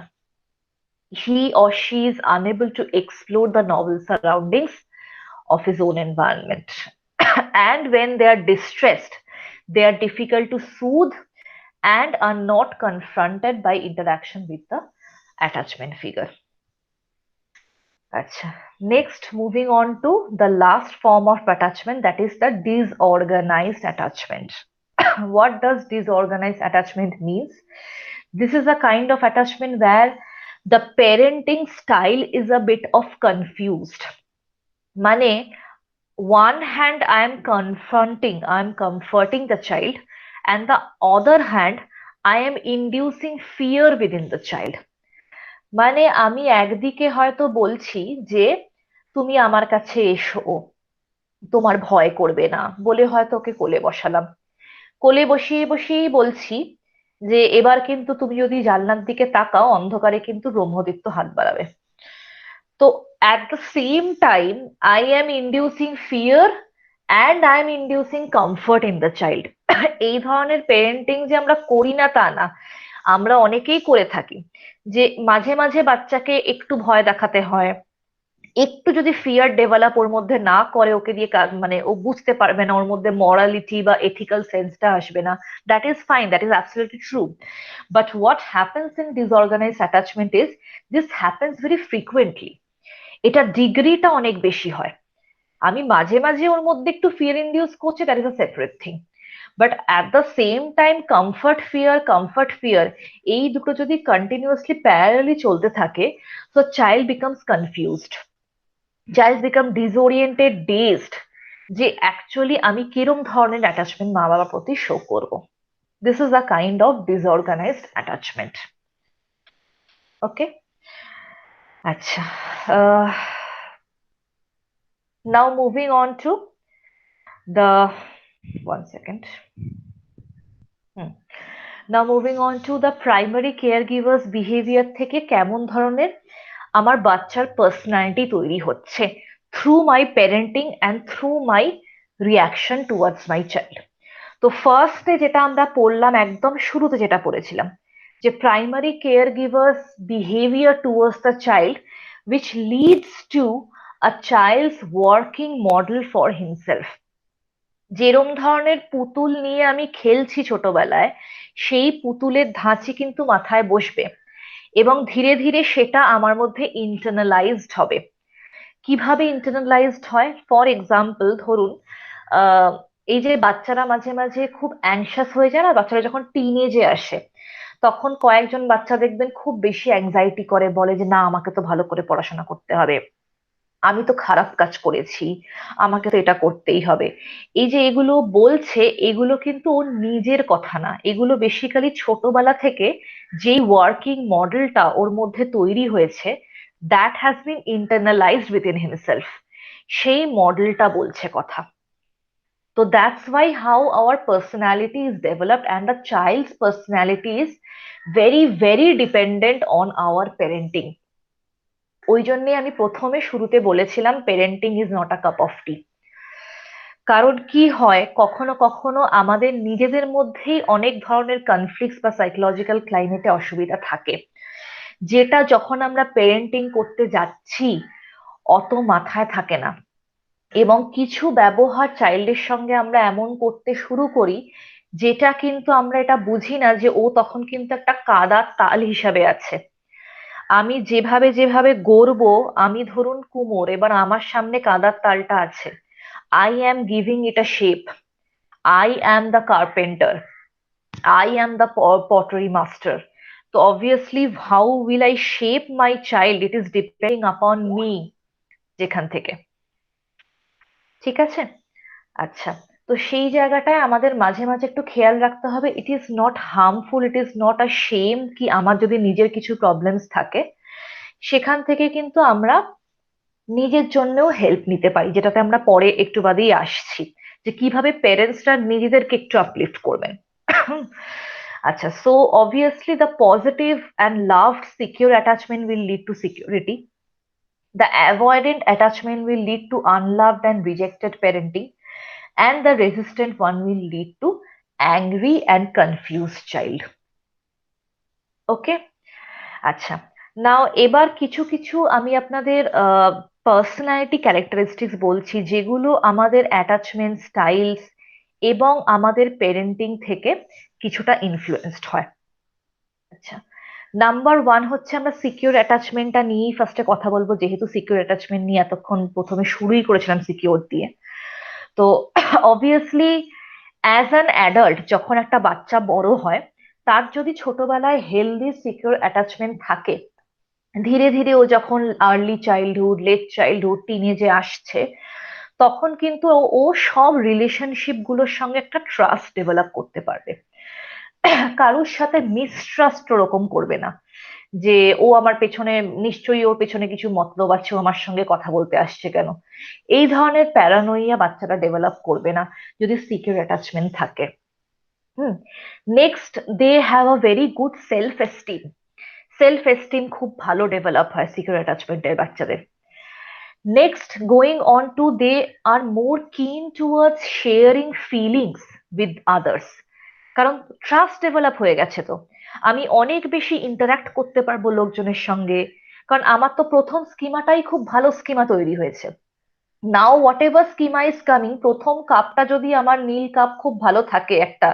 Speaker 1: He or she is unable to explore the novel surroundings of his own environment. And when they are distressed, they are difficult to soothe and are not confronted by interaction with the attachment figure. Acha. Next, moving on to the last form of attachment, that is the disorganized attachment. What does disorganized attachment means? This is a kind of attachment where the parenting style is a bit of confused. Mane, one hand I am comforting the child, and the other hand I am inducing fear within the child. মানে আমি একদিকে হয়তো বলছি যে তুমি আমার কাছে এসো, তোমার ভয় করবে না বলে হয়তো ওকে কোলে বসালাম, কোলে বসিয়ে বসিয়েই বলছি যে এবার কিন্তু তুমি যদি জানলার দিকে তাকাও অন্ধকারে কিন্তু ব্রহ্মদৈত্য হাত বাড়াবে. তো at the same time I am inducing fear and I am inducing comfort in the child. এই ধরনের পেরেন্টিং যে আমরা করি না তা না, আমরা অনেকেই করে থাকি, যে মাঝে মাঝে বাচ্চাকে একটু ভয় দেখাতে হয়, একটু যদি ফিয়ার ডেভেলপ ওর মধ্যে না করে ওকে দিয়ে মানে ও বুঝতে পারবে না, ওর মধ্যে মরালিটি বা এথিক্যাল সেন্সটা আসবে না. That is fine, that is absolutely true. But what happens in disorganised attachment is this happens very frequently. এটা ডিগ্রিটা অনেক বেশি হয়. আমি মাঝে মাঝে ওর মধ্যে একটু ফিয়ার ইন্ডিউস করছি, that is a separate thing. But at the same time comfort fear এই দুটো যদি কন্টিনিউয়াসলি প্যারালালি চলতে থাকে, so child becomes confused, child become disoriented, dazed, যে অ্যাকচুয়ালি আমি কিরম ধরনের অ্যাটাচমেন্ট মা বাবার প্রতি শো করব. This is a kind of disorganised attachment. Okay, আচ্ছা. Now moving on to the one second. Now moving on to the primary caregivers behavior থেকে কেমন ধরনের আমার বাচ্চার পার্সোনালিটি তৈরি হচ্ছে through my parenting and through my reaction towards my child. তো ফার্স্টে যেটা আমরা পড়লাম, একদম শুরুতে যেটা পড়েছিলাম, যে primary care givers behaviour towards the child which leads to a child's working model for himself. যেরম ধরনের পুতুল নিয়ে আমি খেলছি ছোটবেলায়, সেই পুতুলের ধাঁচই কিন্তু মাথায় বসবে এবং ধীরে ধীরে সেটা আমার মধ্যে ইন্টারনালাইজড হবে। কিভাবে ইন্টারনালাইজড হয়? ফর এক্সাম্পল ধরুন, আহ এই যে বাচ্চারা মাঝে মাঝে খুব অ্যাংশাস হয়ে যায় না, বাচ্চারা যখন টিনেজে আসে, তখন কয়েকজন বাচ্চা দেখবেন খুব বেশি অ্যাংজাইটি করে, বলে যে না আমাকে তো ভালো করে পড়াশোনা করতে হবে, আমি তো খারাপ কাজ করেছি, আমাকে তো এটা করতেই হবে। এই যে এগুলো বলছে, এগুলো কিন্তু ওর নিজের কথা না, এগুলো বেসিক্যালি ছোটবেলা থেকে যেই ওয়ার্কিং মডেলটা ওর মধ্যে তৈরি হয়েছে, that has been internalised with in himself, সেই মডেলটা বলছে কথা। তো that's why how our personality is developed and the child's personality is very very dependent on our parenting. ওই জন্যে আমি প্রথমে শুরুতে বলেছিলাম parenting is not a cup of tea. কারণ কি হয়, কখনো কখনো আমাদের নিজেদের মধ্যেই অনেক ধরনের কনফ্লিক্টস বা সাইকোলজিক্যাল ক্লাইমেটে অসুবিধা থাকে, যেটা যখন আমরা পেরেন্টিং করতে যাচ্ছি অত মাথায় থাকে না, এবং কিছু ব্যবহার চাইল্ডের সঙ্গে আমরা এমন করতে শুরু করি যেটা কিন্তু আমরা এটা বুঝি না যে ও তখন কিন্তু একটা কাদার তাল হিসাবে আছে। আমি যেভাবে যেভাবে গড়বো, আমি ধরুন কুমোর, এবার আমার সামনে কাদার তালটা আছে, I am giving it a shape, I am the carpenter, I am the pottery master. তো obviously how will I shape my child, it is depending upon me, যেখান থেকে। ঠিক আছে? আচ্ছা, তো সেই জায়গাটায় আমাদের মাঝে মাঝে একটু খেয়াল রাখতে হবে, it is not harmful, it is not a shame কি আমার যদি নিজের কিছু প্রবলেমস থাকে, সেখান থেকে কিন্তু আমরা নিজের জন্যও হেল্প নিতে পারি, যেটাতে আমরা পরে একটু বাদেই আসছি, যে কিভাবে প্যারেন্টসরা নিজেদেরকে একটু আপলিফট করবেন। আচ্ছা, so obviously the positive and loved secure attachment will lead to security, the avoidant attachment will lead to unloved and rejected parenting, and the resistant one will lead to angry and confused child. ওকে, আচ্ছা, নাও এবার কিছু কিছু আমি আপনাদের personality characteristics বলছি, যেগুলো আমাদের attachment styles এবং আমাদের পেরেন্টিং থেকে কিছুটা ইনফ্লুয়েন্সড হয়। আচ্ছা, নাম্বার ওয়ান হচ্ছে, আমরা সিকিউর অ্যাটাচমেন্টটা নিয়েই ফার্স্টে কথা বলবো, যেহেতু সিকিউর অ্যাটাচমেন্ট নিয়ে এতক্ষণ প্রথমে শুরুই করেছিলাম সিকিউর দিয়ে। তো অবভিয়াসলি অ্যাজ অ্যান অ্যাডাল্ট যখন একটা বাচ্চা বড় হয়, তার যদি ছোটবেলায় হেলদি সিকিউর অ্যাটাচমেন্ট থাকে, ধীরে ধীরে ও যখন আর্লি চাইল্ডহুড, লেট চাইল্ডহুড, টিনেজে আসছে, তখন কিন্তু ও সব রিলেশনশিপ গুলোর সঙ্গে একটা ট্রাস্ট ডেভেলপ করতে পারবে। কারোর সাথে মিসট্রাস্ট ওরকম করবে না, যে ও আমার পেছনে, নিশ্চয়ই ওর পেছনে কিছু মতলব আছে, ও আমার সঙ্গে কথা বলতে আসছে কেন, এই ধরনের প্যারানোইয়া বাচ্চারা ডেভেলপ করবে না যদি সিকিউর অ্যাটাচমেন্ট থাকে। Hmm. Next, they have a very good self esteem. Self esteem খুব ভালো ডেভেলপ হয় সিকিউর অ্যাটাচমেন্টের বাচ্চাদের। Next, going on to, they are more keen towards sharing feelings with others. কারণ ট্রাস্ট ডেভেলপ হয়ে গেছে, তো আমি অনেক বেশি ইন্টারাক্ট করতে পারবো লোকজনের সঙ্গে, কারণ আমার তো প্রথম স্কিমাটাই খুব ভালো স্কিমা তৈরি হয়েছে। Now whatever schema is coming, প্রথম কাপটা যদি আমার নীল কাপ খুব ভালো থাকে একটা,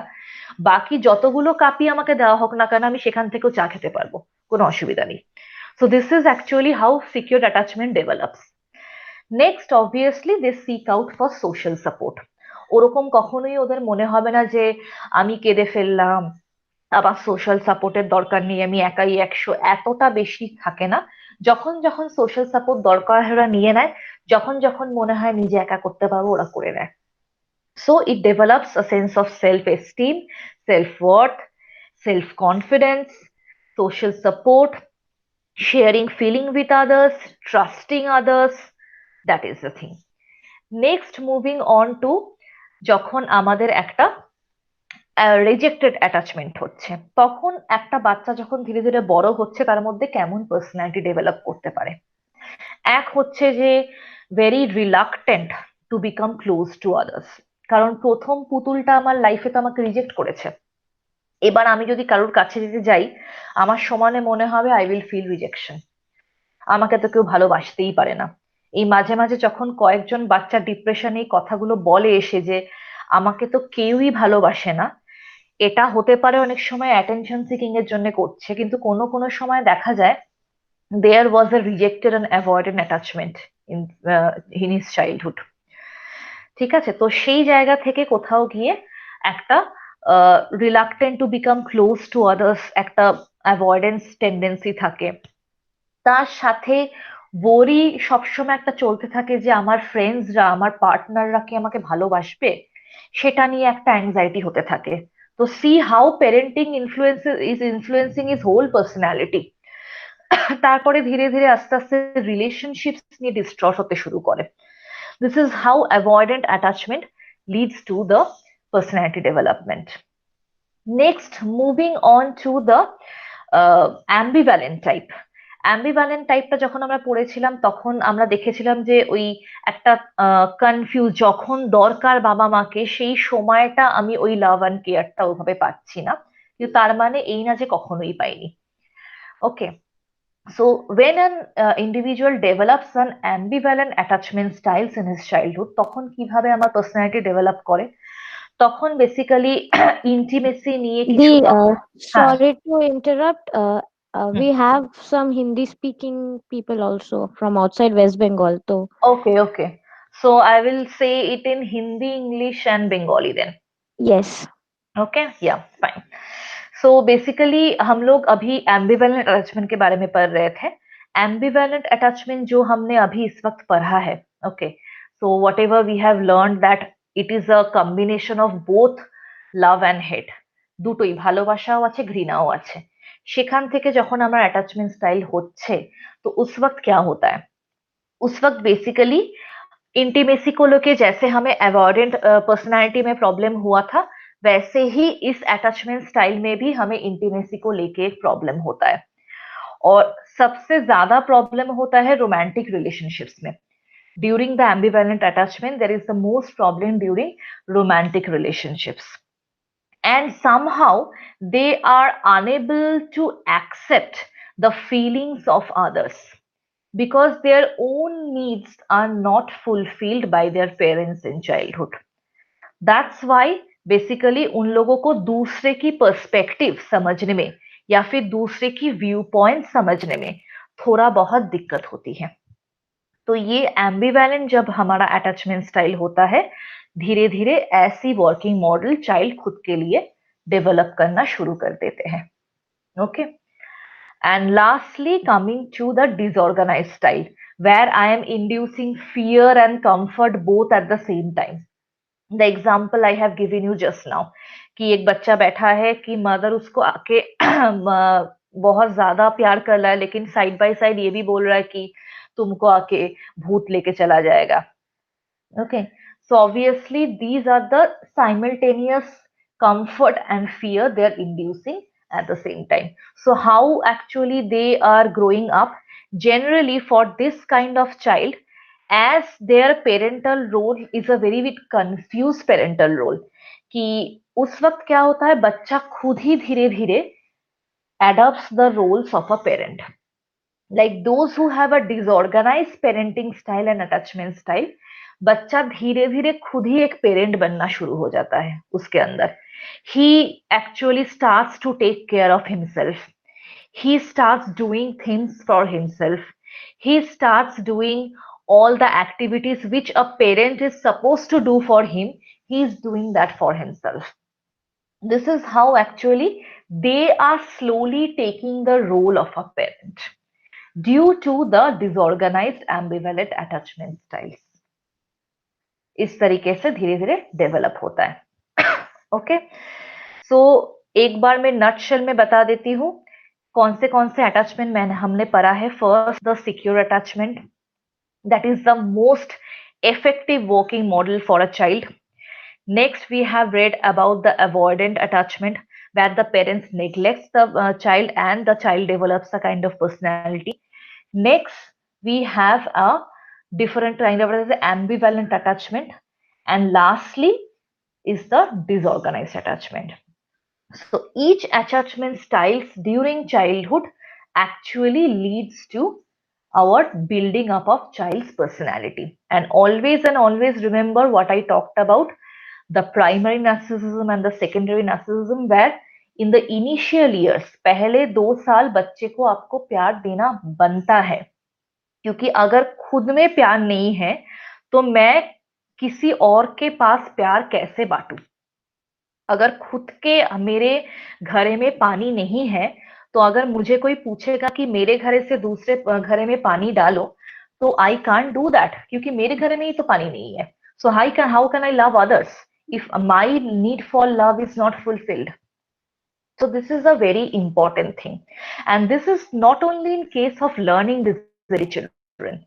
Speaker 1: বাকি যতগুলো কাপই আমাকে দেওয়া হোক না কেন, আমি সেখান থেকেও চা খেতে পারবো, কোনো অসুবিধা নেই। So this is actually how secure attachment develops. Next, obviously they seek out for social support. ওরকম কখনোই ওদের মনে হবে না যে আমি কেঁদে ফেললাম, আবার সোশ্যাল সাপোর্টের দরকার নেই, আমি একাই 100, এতটা বেশি থাকে না। যখন যখন সোশ্যাল সাপোর্ট দরকার হয় ওরা নিয়ে নেয়, যখন যখন মনে হয় নিজে একা করতে পারবো ওরা করে নেয়। So it develops a sense of self esteem, self worth, self confidence, social support, sharing feeling with others, trusting others, that is the thing. Next, moving on to, যখন আমাদের একটা রিজেক্টেড অ্যাটাচমেন্ট হচ্ছে, তখন একটা বাচ্চা যখন ধীরে ধীরে বড় হচ্ছে, তার মধ্যে কেমন পার্সোনালিটি ডেভেলপ করতে পারে। এক হচ্ছে যে very reluctant to become close to others, কারণ প্রথম পুতুলটা আমার লাইফে তো আমাকে রিজেক্ট করেছে, এবার আমি যদি কারোর কাছে যেতে যাই, আমার সমানে মনে হবে আই উইল ফিল রিজেকশন, আমাকে তো কেউ ভালোবাসতেই পারে না। এই মাঝে মাঝে যখন কয়েকজন বাচ্চা ডিপ্রেশনে এই কথাগুলো বলে এসে যে আমাকে তো কেউই ভালোবাসে না, এটা হতে পারে অনেক সময় অ্যাটেনশন সিকিং এর জন্য করছে, কিন্তু কোনো কোনো সময় দেখা যায় there was a rejected and avoided attachment in in his childhood. ঠিক আছে, তো সেই জায়গা থেকে কোথাও গিয়ে একটা reluctant to become close to others, একটা অ্যাভয়েডেন্স টেন্ডেন্সি থাকে। তার সাথে ওরি সবসময় একটা চলতে থাকে যে আমার ফ্রেন্ডসরা, আমার পার্টনাররা কি আমাকে ভালোবাসবে, সেটা নিয়ে একটা অ্যাংজাইটি হতে থাকে। তো see how parenting influencing is whole personality. তারপরে ধীরে ধীরে আস্তে আস্তে রিলেশনশিপস নিয়ে ডিস্ট্রস হতে শুরু করে। This is how avoidant attachment leads to the personality development. Next, moving on to the ambivalent type. Ambivalent টাইপটা যখন আমরা পড়েছিলাম তখন আমরা দেখেছিলাম যে ওই একটা কনফিউজ, যখন দরকার বাবা মাকে সেই সময়টা আমি ওই লাভ অ্যান্ড কেয়ারটা ওইভাবে পাচ্ছি না, কিন্তু তার মানে এই না যে কখনোই পাইনি। ওকে, so when an individual develops an ambivalent attachment styles in his childhood, তখন কিভাবে আমার পার্সোনালিটি ডেভেলপ করে? তখন বেসিক্যালি ইন্টিমেসি নিয়ে কিছু
Speaker 2: The
Speaker 1: হ্যাঁ।
Speaker 2: sorry to interrupt.
Speaker 1: Hmm.
Speaker 2: We have some Hindi speaking people also from outside West Bengal. So
Speaker 1: Okay, okay. So I will say it in Hindi, English, and Bengali then.
Speaker 2: yes,
Speaker 1: Okay, yeah, fine. So basically हम लोग अभी एम्बिवेलेंट attachment के बारे में पढ़ रहे थे। एम्बिवेलेंट attachment जो हमने अभी इस वक्त पढ़ा है, okay, so whatever we have learn that it is a combination of both love and hate, দুটোই, ভালোবাসাও আছে ঘৃণাও আছে। সেখান থেকে যখন আমার অ্যাটাচমেন্ট স্টাইল হচ্ছে, तो उस वक्त क्या होता है? उस वक्त बेसिकली इंटीमेसी को लेके जैसे हमें अवॉइडेंट पर्सनालिटी में प्रॉब्लम हुआ था, वैसे ही इस अटैचमेंट स्टाइल में भी हमें इंटीमेसी को लेके एक प्रॉब्लम होता है। और सबसे ज्यादा प्रॉब्लम होता है रोमांटिक रिलेशनशिप्स में। During the ambivalent attachment there is the most problem during romantic relationships, and somehow they are unable to accept the feelings of others because their own needs are not fulfilled by their parents in childhood. That's why basically उन लोगों को दूसरे की perspective समझने में या फिर दूसरे की व्यू पॉइंट समझने में थोड़ा बहुत दिक्कत होती है। तो ये एम्बिवेलेंट जब हमारा अटैचमेंट स्टाइल होता है, धीरे धीरे ऐसी वर्किंग मॉडल चाइल्ड खुद के लिए डेवलप करना शुरू कर देते हैं। Okay, and lastly coming to the disorganized style where I am inducing fear and comfort both at the same time. The example I have given you just now कि एक बच्चा बैठा है कि मदर उसको आके बहुत ज्यादा प्यार कर रहा है, लेकिन साइड बाय साइड ये भी बोल रहा है कि तुमको आके भूत लेके चला जाएगा। Okay, so obviously these are the simultaneous comfort and fear they are inducing at the same time. So how actually they are growing up? Generally for this kind of child, as their parental role is a very bit confused parental role, कि उस वक्त क्या होता है, बच्चा खुद ही धीरे धीरे adopts the roles of a parent. Like those who have a disorganized parenting style and attachment style, बच्चा धीरे धीरे खुद ही एक पेरेंट बनना शुरू हो जाता है उसके अंदर। he actually starts to take care of himself, he starts doing things for himself, he starts doing all the activities which a parent is supposed to do for him, he is doing that for himself. This is how actually they are slowly taking the role of a parent due to the disorganized ambivalent attachment styles. इस तरीके से धीरे धीरे develop होता है। Okay, सो एक बार मैं nutshell में बता देती हूँ कौन से अटैचमेंट मैंने हमने पढ़ा है। First, the secure attachment, that is the most effective working model for a child. Next, we have read about the avoidant attachment, where the parents neglects the child and the child develops a kind of personality. Next, we have a different kind of ambivalent attachment, and lastly is the disorganized attachment. So each attachment styles during childhood actually leads to our building up of child's personality. And always remember what I talked about. the primary narcissism and the secondary narcissism, where in the initial years, पहले 2 साल बच्चे को आपको प्यार देना बनता है, क्योंकि अगर खुद में प्यार नहीं है तो मैं किसी और के पास प्यार कैसे बांटूं? अगर खुद के मेरे घरे में पानी नहीं है, तो अगर मुझे कोई पूछेगा कि मेरे घरे से दूसरे घरे में पानी डालो, तो आई कांट डू दैट, क्योंकि मेरे घरे में ही तो पानी नहीं है. So how can I love others if my need for love is not fulfilled? So this is a very important thing, and this is not only in case of learning disability children.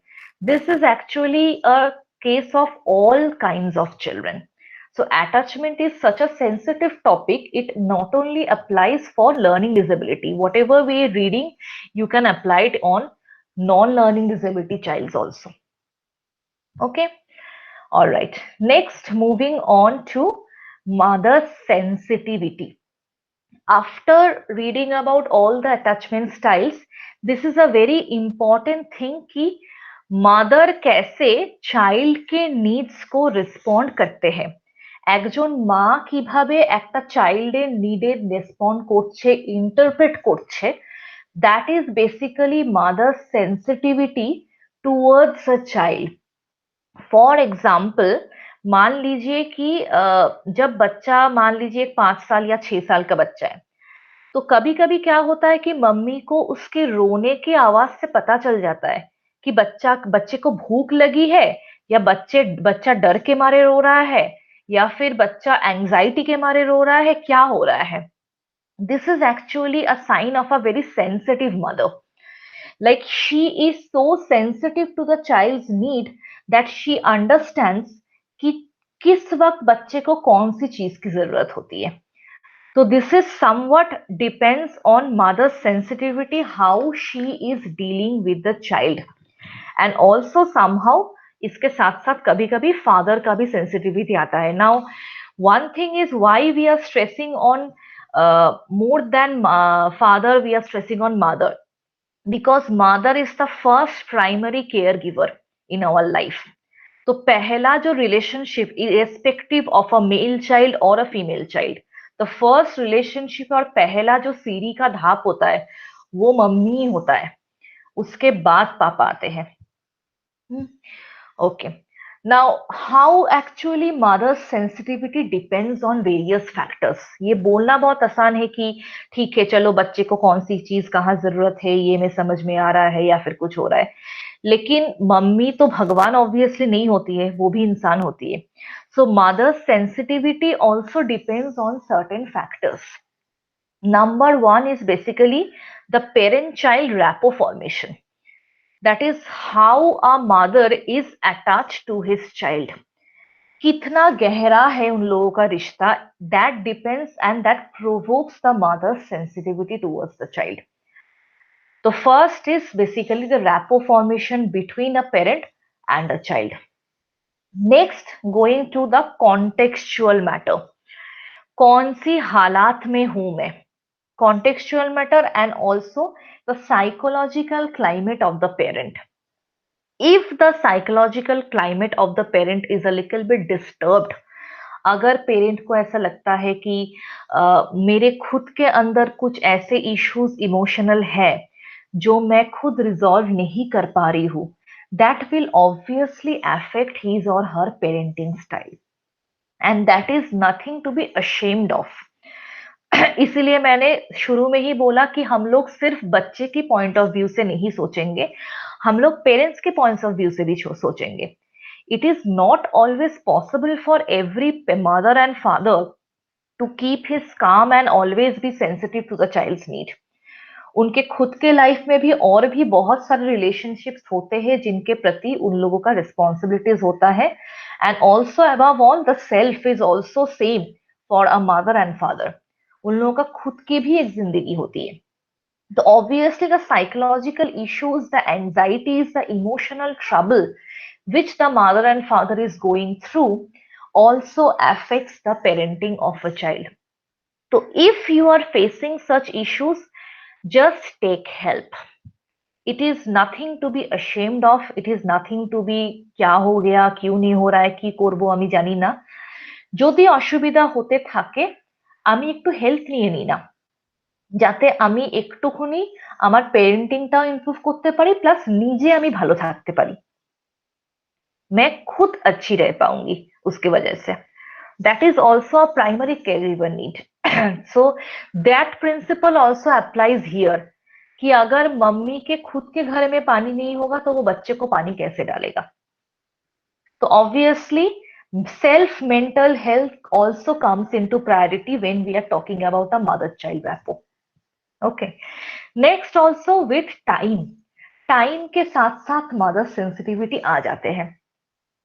Speaker 1: This is actually a case of all kinds of children. So attachment is such a sensitive topic. It not only applies for learning disability. Whatever we are reading, you can apply it on non-learning disability childs also. Okay. All right. Next, moving on to mother sensitivity. After reading about all the attachment styles, this is a very important thing कि mother कैसे child के needs को respond करते हैं. একজন মা কিভাবে একটা চাইল্ডের নিডের রেসপন্ড করছে, ইন্টারপ্রেট করছে, that is basically mother sensitivity towards a child. For example, मान लीजिए कि जब बच्चा, मान लीजिए 5 साल या 6 साल का बच्चा है, तो कभी कभी क्या होता है कि मम्मी को उसके रोने की आवाज से पता चल जाता है कि बच्चे को भूख लगी है, या बच्चा डर के मारे रो रहा है, या फिर बच्चा एंजाइटी के मारे रो रहा है, क्या हो रहा है. This is actually a sign of a very sensitive mother. Like she is so sensitive to the child's need that she understands कि किस वक्त बच्चे को कौन सी चीज की जरूरत होती है. So this is somewhat depends on mother's sensitivity, how she is dealing with the child, and also somehow इसके साथ साथ कभी कभी फादर का भी सेंसिटिविटी आता है. Now one thing is why we are stressing on more than father, we are stressing on mother, because mother is the first primary caregiver in our life. तो पहला जो relationship, irrespective of a male child or a female child, the first relationship और पहला जो सीढ़ी का धाप होता है वो मम्मी होता है, उसके बाद पापा आते हैं. Okay. Now, how actually mother's sensitivity depends on various factors. ये बोलना बहुत आसान है कि ठीक है, चलो बच्चे को कौन सी चीज कहाँ जरूरत है ये में समझ में आ रहा है या फिर कुछ हो रहा है, लेकिन मम्मी तो भगवान ऑब्वियसली नहीं होती है, वो भी इंसान होती है. So mother's sensitivity also depends on certain factors. Number one is basically the parent-child rapport formation. That is how a mother is attached to his child. कितना गहरा है उन लोगों का रिश्ता, that depends and that provokes the mother's sensitivity towards the child. The first is basically the rapport formation between a parent and a child. Next, going to the contextual matter. कौन सी हालात में हूं मैं, contextual matter, and also the psychological climate of the parent. If the psychological climate of the parent is a little bit disturbed, अगर parent को ऐसा लगता है कि मेरे खुद के अंदर कुछ ऐसे इश्यूज इमोशनल है जो मैं खुद रिजॉल्व नहीं कर पा रही हूँ, that will obviously affect his or her parenting style, and that is nothing to be ashamed of. इसीलिए मैंने शुरू में ही बोला कि हम लोग सिर्फ बच्चे की पॉइंट ऑफ व्यू से नहीं सोचेंगे, हम लोग पेरेंट्स के पॉइंट ऑफ व्यू से भी सोचेंगे. It is not always possible for every mother and father to keep his calm and always be sensitive to the child's need. उनके खुद के लाइफ में भी और भी बहुत सारे रिलेशनशिप्स होते हैं जिनके प्रति उन लोगों का रिस्पॉन्सिबिलिटीज होता है, and also above all the self is also same for a mother and father. उन लोगों का खुद की भी एक जिंदगी होती है. तो obviously the psychological issues, the anxieties, the emotional trouble which the mother and father is going through also affects the parenting of a child. So if you are facing such issues, just take help. It is nothing to be ashamed of. It is nothing to be क्या हो गया, क्यों नहीं हो रहा है, की करबो आमी जानी ना. যদি অসুবিধা হতে থাকে আমি একটু হেল্প নিয়ে নিই না, যাতে আমি একটুখানি আমার পেরেন্টিংটাও ইমপ্রুভ করতে পারি, প্লাস নিজে আমি ভালো থাকতে পারি, मैं खुद अच्छी रह पाऊंगी उसकी वजह से। that is also a primary caregiver need. So that principle also applies here कि अगर मम्मी के खुद के घर में पानी नहीं होगा तो वो बच्चे को पानी कैसे डालेगा। तो obviously self mental health also comes into priority when we are talking about a mother child rapport. Okay, next also with time के साथ साथ मदर सेंसिटिविटी आ जाते हैं।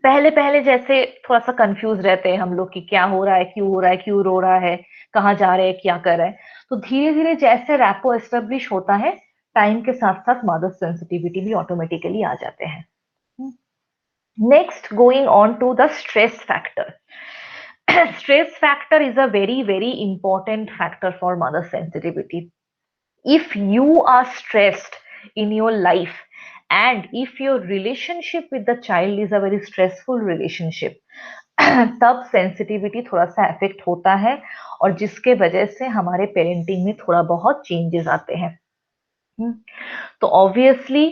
Speaker 1: पहले पहले जैसे थोड़ा सा कंफ्यूज रहते हैं हम लोग कि क्या हो रहा है, क्यों हो रहा है, क्यों रो रहा है, कहाँ जा रहे हैं, क्या कर रहे हैं। तो धीरे धीरे जैसे रैपो एस्टेब्लिश होता है, टाइम के साथ साथ मदर सेंसिटिविटी भी ऑटोमेटिकली आ जाते हैं। Next, going on to the stress factor. Stress factor is a very important factor for mother sensitivity. If you are stressed in your life and if your relationship with the child is a very stressful relationship, तब sensitivity थोड़ा सा affect होता है और जिसके वजह से हमारे पेरेंटिंग में थोड़ा बहुत चेंजेस आते हैं। तो ऑब्वियसली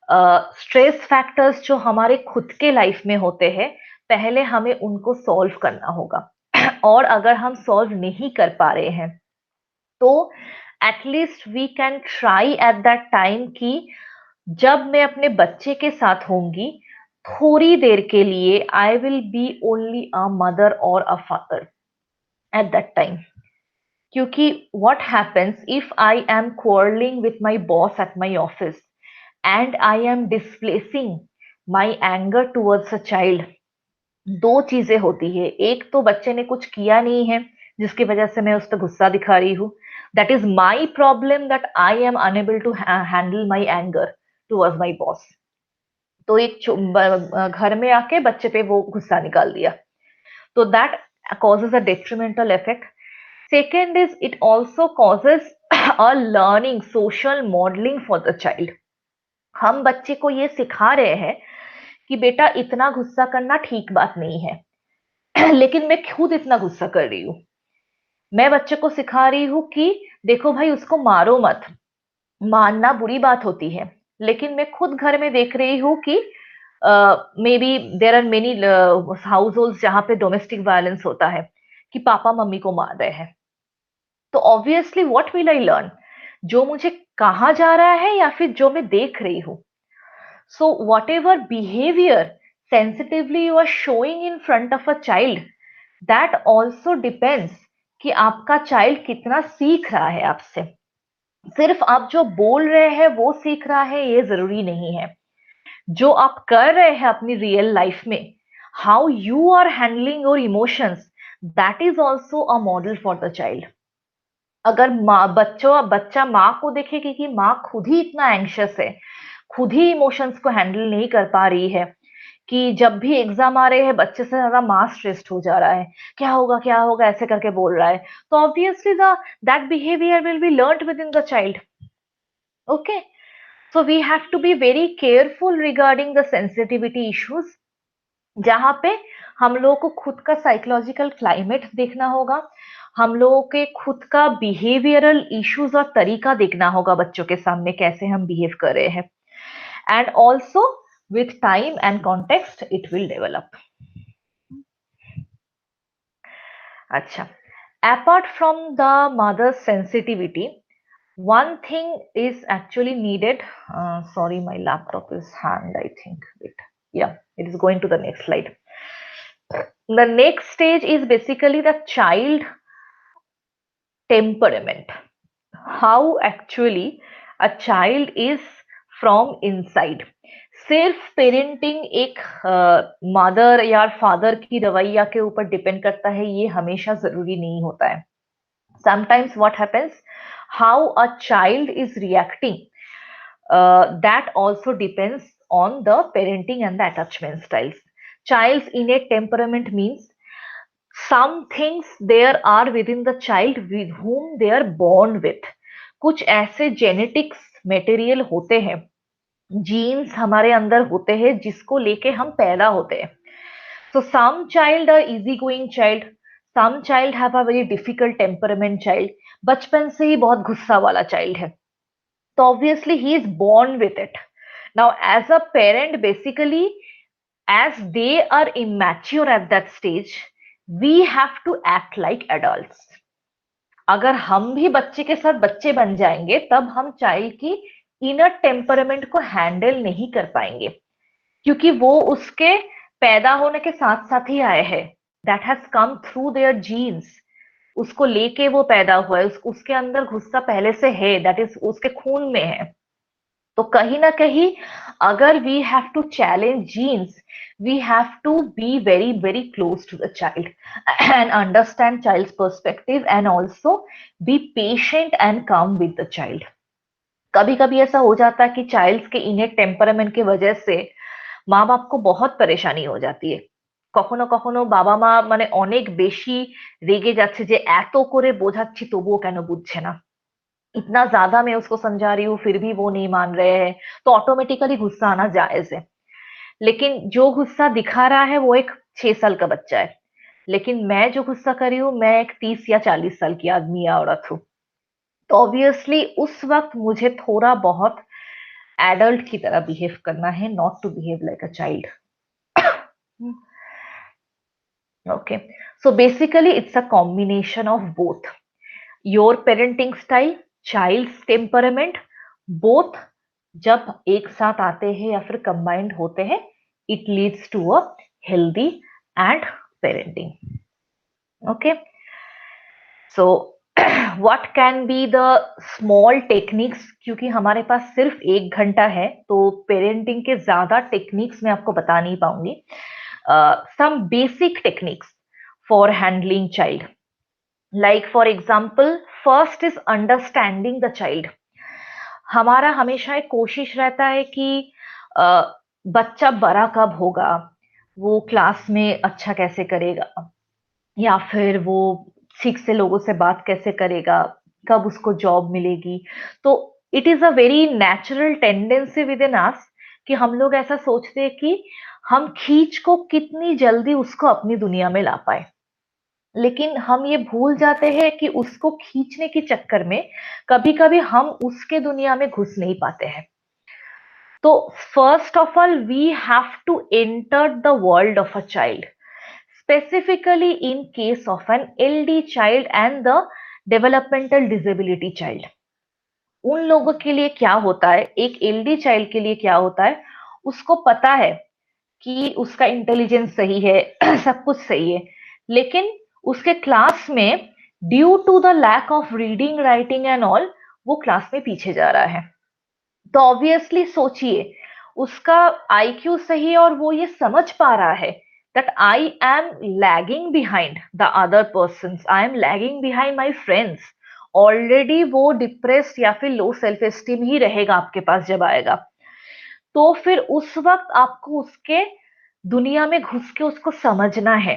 Speaker 1: स्ट्रेस फैक्टर्स जो हमारे खुद के लाइफ में होते हैं, पहले हमें उनको सॉल्व करना होगा। और अगर हम सॉल्व नहीं कर पा रहे हैं तो at least we can try at that time कि जब मैं अपने बच्चे के साथ होंगी, थोड़ी देर के लिए I will be only a mother और a father at that time. क्योंकि what happens if I am quarrelling with my boss at my office and I am displacing my anger towards a child, दो चीजें होती है। एक तो बच्चे ने कुछ किया नहीं है जिसकी वजह से मैं उस पर गुस्सा दिखा रही हूँ, that is my problem that I am unable to handle my anger towards my boss. तो एक घर में आके बच्चे पे वो गुस्सा निकाल दिया, तो that causes a detrimental effect. Second is it also causes a learning social modeling for the child. हम बच्चे को ये सिखा रहे हैं कि बेटा इतना गुस्सा करना ठीक बात नहीं है लेकिन मैं खुद इतना गुस्सा कर रही हूँ। मैं बच्चे को सिखा रही हूँ कि देखो भाई उसको मारो मत, मारना बुरी बात होती है, लेकिन मैं खुद घर में देख रही हूँ कि maybe there are many household जहाँ पे डोमेस्टिक वायलेंस होता है कि पापा मम्मी को मार रहे हैं। तो obviously what will I learn, जो मुझे कहा जा रहा है या फिर जो मैं देख रही हूँ। So whatever behavior sensitively you are showing in front of a child, that also depends कि आपका चाइल्ड कितना सीख रहा है आपसे। सिर्फ आप जो बोल रहे हैं वो सीख रहा है ये जरूरी नहीं है। जो आप कर रहे हैं अपनी रियल लाइफ में, how you are handling your emotions, that is also a model for the child. अगर बच्चा माँ को देखेगी कि माँ खुद ही इतना एंग्शियस है, खुद ही इमोशंस को हैंडल नहीं कर पा रही है, कि जब भी एग्जाम आ रहे हैं बच्चे से ज्यादा माँ स्ट्रेस्ड हो जा रहा है, क्या होगा ऐसे करके बोल रहा है, तो obviously that behaviour will be learned within the child. Okay, so we have to be very careful regarding the sensitivity issues, जहां पे हम लोगों को खुद का साइकोलॉजिकल क्लाइमेट देखना होगा, हम लोगों के खुद का बिहेवियरल इश्यूज और तरीका देखना होगा बच्चों के सामने कैसे हम बिहेव कर रहे हैं, and also with time and context it will develop. Acha, apart from the mother's sensitivity, one thing is actually needed. Sorry, my laptop is hanged, I think. Wait. Yeah, it is going to the next slide. The next stage is basically the child temperament. How actually a child is from inside. सिर्फ parenting एक mother या father की रवैया के ऊपर depend करता है, ये हमेशा जरूरी नहीं होता है। Sometimes what happens, how a child is reacting, that also depends on the parenting and the attachment styles. Child's innate temperament means some things there are within the child with whom they are born with. कुछ ऐसे genetics material होते हैं, jeans हमारे अंदर होते हैं जिसको लेके हम पैदा होते हैं। So some child are easygoing child, some child have a very difficult temperament child. बचपन से ही बहुत गुस्सा वाला child है. So obviously he is born with it. Now as a parent, basically, as they are immature at that stage, we have to act like adults. अगर हम भी बच्चे के साथ बच्चे बन जाएंगे तब हम चाइल्ड की इनर टेम्परामेंट को हैंडल नहीं कर पाएंगे, क्योंकि वो उसके पैदा होने के साथ साथ ही आए हैं. That has come through their genes. उसको लेके वो पैदा हुआ है, उसके अंदर गुस्सा पहले से है, दैट इज उसके खून में है. तो कहीं ना कहीं अगर we have to challenge genes, we have to be very very close to the child and understand child's perspective and also be patient and calm with the child. कभी कभी ऐसा हो जाता है कि चाइल्ड के इनेट टेम्परामेंट की वजह से মা বাপ को बहुत परेशानी हो जाती है. কখনো কখনো বাবা মা মানে অনেক বেশি রেগে যাচ্ছে যে এত করে বোঝাচ্ছি তবুও কেন बुझছে না, इतना ज्यादा मैं उसको समझा रही हूँ फिर भी वो नहीं मान रहे हैं, तो ऑटोमेटिकली गुस्सा आना जायज है. लेकिन जो गुस्सा दिखा रहा है वो एक 6 साल का बच्चा है, लेकिन मैं जो गुस्सा कर रही हूँ मैं एक 30 या 40 साल की आदमी या औरत हूँ. तो ऑब्वियसली उस वक्त मुझे थोड़ा बहुत एडल्ट की तरह बिहेव करना है, not to behave like a child. Okay, so basically it's a combination of both your parenting style, child's temperament, both जब एक साथ आते हैं या फिर कंबाइंड होते हैं, it leads to a healthy and parenting. Okay, so what can be the small techniques, क्योंकि हमारे पास सिर्फ 1 घंटा है तो पेरेंटिंग के ज्यादा टेक्निक्स मैं आपको बता नहीं पाऊंगी. some basic techniques for handling child, like for example, first is understanding the child. हमारा हमेशा एक कोशिश रहता है कि बच्चा बड़ा कब होगा, वो क्लास में अच्छा कैसे करेगा, या फिर वो ठीक से लोगों से बात कैसे करेगा, कब उसको जॉब मिलेगी. तो it is a very natural tendency with in us कि हम लोग ऐसा सोचते हैं कि हम खींच को कितनी जल्दी उसको अपनी दुनिया में ला पाए, लेकिन हम ये भूल जाते हैं कि उसको खींचने के चक्कर में कभी कभी हम उसके दुनिया में घुस नहीं पाते हैं. तो first of all we have to enter the world of a child, specifically in case of an LD child and the developmental disability child. उन लोगों के लिए क्या होता है, एक LD चाइल्ड के लिए क्या होता है, उसको पता है कि उसका इंटेलिजेंस सही है, सब कुछ सही है, लेकिन उसके क्लास में due to the lack of reading writing and all वो क्लास में पीछे जा रहा है. तो ऑब्वियसली सोचिए उसका IQ सही और वो ये समझ पा रहा है that I am lagging behind the other persons, I am lagging behind my friends. Already वो डिप्रेस्ड या फिर लो सेल्फ एस्टीम ही रहेगा आपके पास जब आएगा. तो फिर उस वक्त आपको उसके दुनिया में घुस के उसको समझना है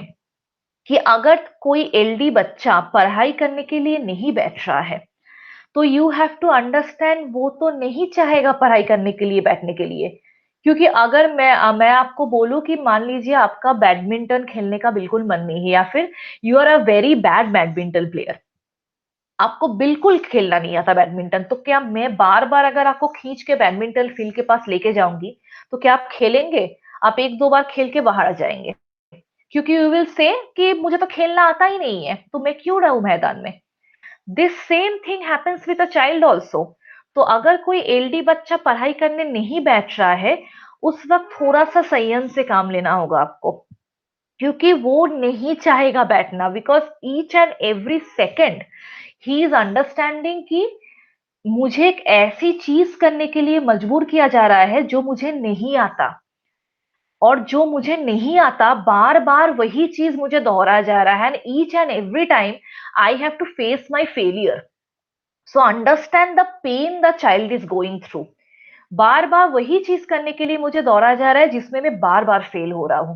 Speaker 1: कि अगर कोई LD बच्चा पढ़ाई करने के लिए नहीं बैठ रहा है तो यू हैव टू अंडरस्टैंड वो तो नहीं चाहेगा पढ़ाई करने के लिए बैठने के लिए. क्योंकि अगर मैं आपको बोलूं कि मान लीजिए आपका बैडमिंटन खेलने का बिल्कुल मन नहीं है, या फिर you are a very bad badminton player, आपको बिल्कुल खेलना नहीं आता बैडमिंटन, तो क्या मैं बार बार अगर आपको खींच के बैडमिंटन फील्ड के पास लेके जाऊंगी तो क्या आप खेलेंगे? आप 1-2 बार खेल के बाहर आ जाएंगे, क्योंकि यू विल से कि मुझे तो खेलना आता ही नहीं है तो मैं क्यों रहूं मैदान में. This same thing happens with a child also. तो अगर कोई LD बच्चा पढ़ाई करने नहीं बैठ रहा है, उस वक्त थोड़ा सा संयम से काम लेना होगा आपको, क्योंकि वो नहीं चाहेगा बैठना, because each and every second he is understanding कि मुझे एक ऐसी चीज करने के लिए मजबूर किया जा रहा है जो मुझे नहीं आता, और जो मुझे नहीं आता बार बार वही चीज मुझे दोहराया जा रहा है, and each and every time I have to face my failure. So understand the pain the child is going through. बार बार वही चीज करने के लिए मुझे दोहराया जा रहा है जिसमें मैं बार बार फेल हो रहा हूं.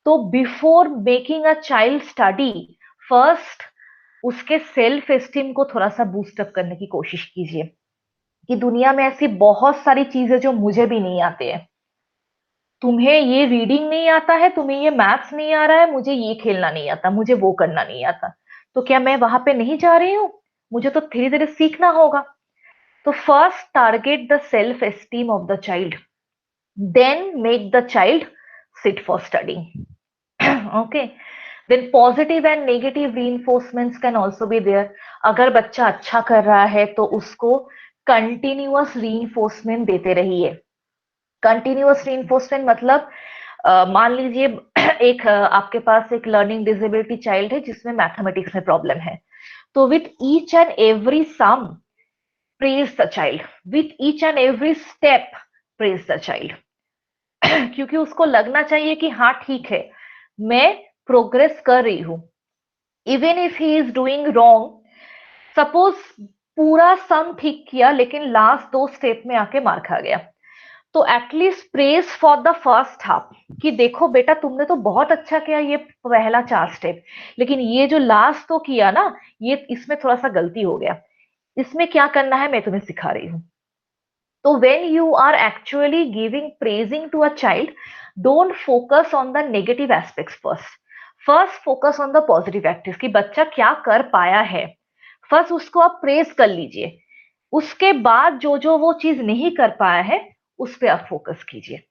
Speaker 1: तो before making a child study, first उसके सेल्फ एस्टीम को थोड़ा सा बूस्ट अप करने की कोशिश कीजिए कि दुनिया में ऐसी बहुत सारी चीजें जो मुझे भी नहीं आते हैं. तुम्हें ये रीडिंग नहीं आता है, तुम्हें ये मैथ्स नहीं आ रहा है, मुझे ये खेलना नहीं आता, मुझे वो करना नहीं आता, तो क्या मैं वहां पे नहीं जा रही हूँ? मुझे तो धीरे धीरे सीखना होगा। तो first target the self esteem of the child, then make the child sit for studying. Okay, then positive and negative reinforcements can also be there. अगर बच्चा अच्छा कर रहा है तो उसको कंटिन्यूअस रीइंफोर्समेंट देते रहिए। कंटिन्यूअस रीइंफोर्समेंट मतलब मान लीजिए एक आपके पास एक लर्निंग डिसेबिलिटी चाइल्ड है जिसमें मैथमेटिक्स में प्रॉब्लम है, तो with each and every some praise the child, with each and every step praise the child. क्योंकि उसको लगना चाहिए कि हाँ ठीक है, मैं प्रोग्रेस कर रही हूं। Even if he is doing wrong, suppose पूरा सम ठीक किया लेकिन लास्ट 2 स्टेप में आके मार खा गया, तो at least praise for the first half कि देखो बेटा तुमने तो बहुत अच्छा किया ये पहला 4 स्टेप, लेकिन ये जो लास्ट तो किया ना, ये इसमें थोड़ा सा गलती हो गया, इसमें क्या करना है मैं तुम्हें सिखा रही हूँ। तो when you are actually giving praising to a child, don't focus on the negative aspects first. First focus on the positive aspects कि बच्चा क्या कर पाया है, फर्स्ट उसको आप प्रेज कर लीजिए। उसके बाद जो जो वो चीज नहीं कर पाया है उस पर आप फोकस कीजिए।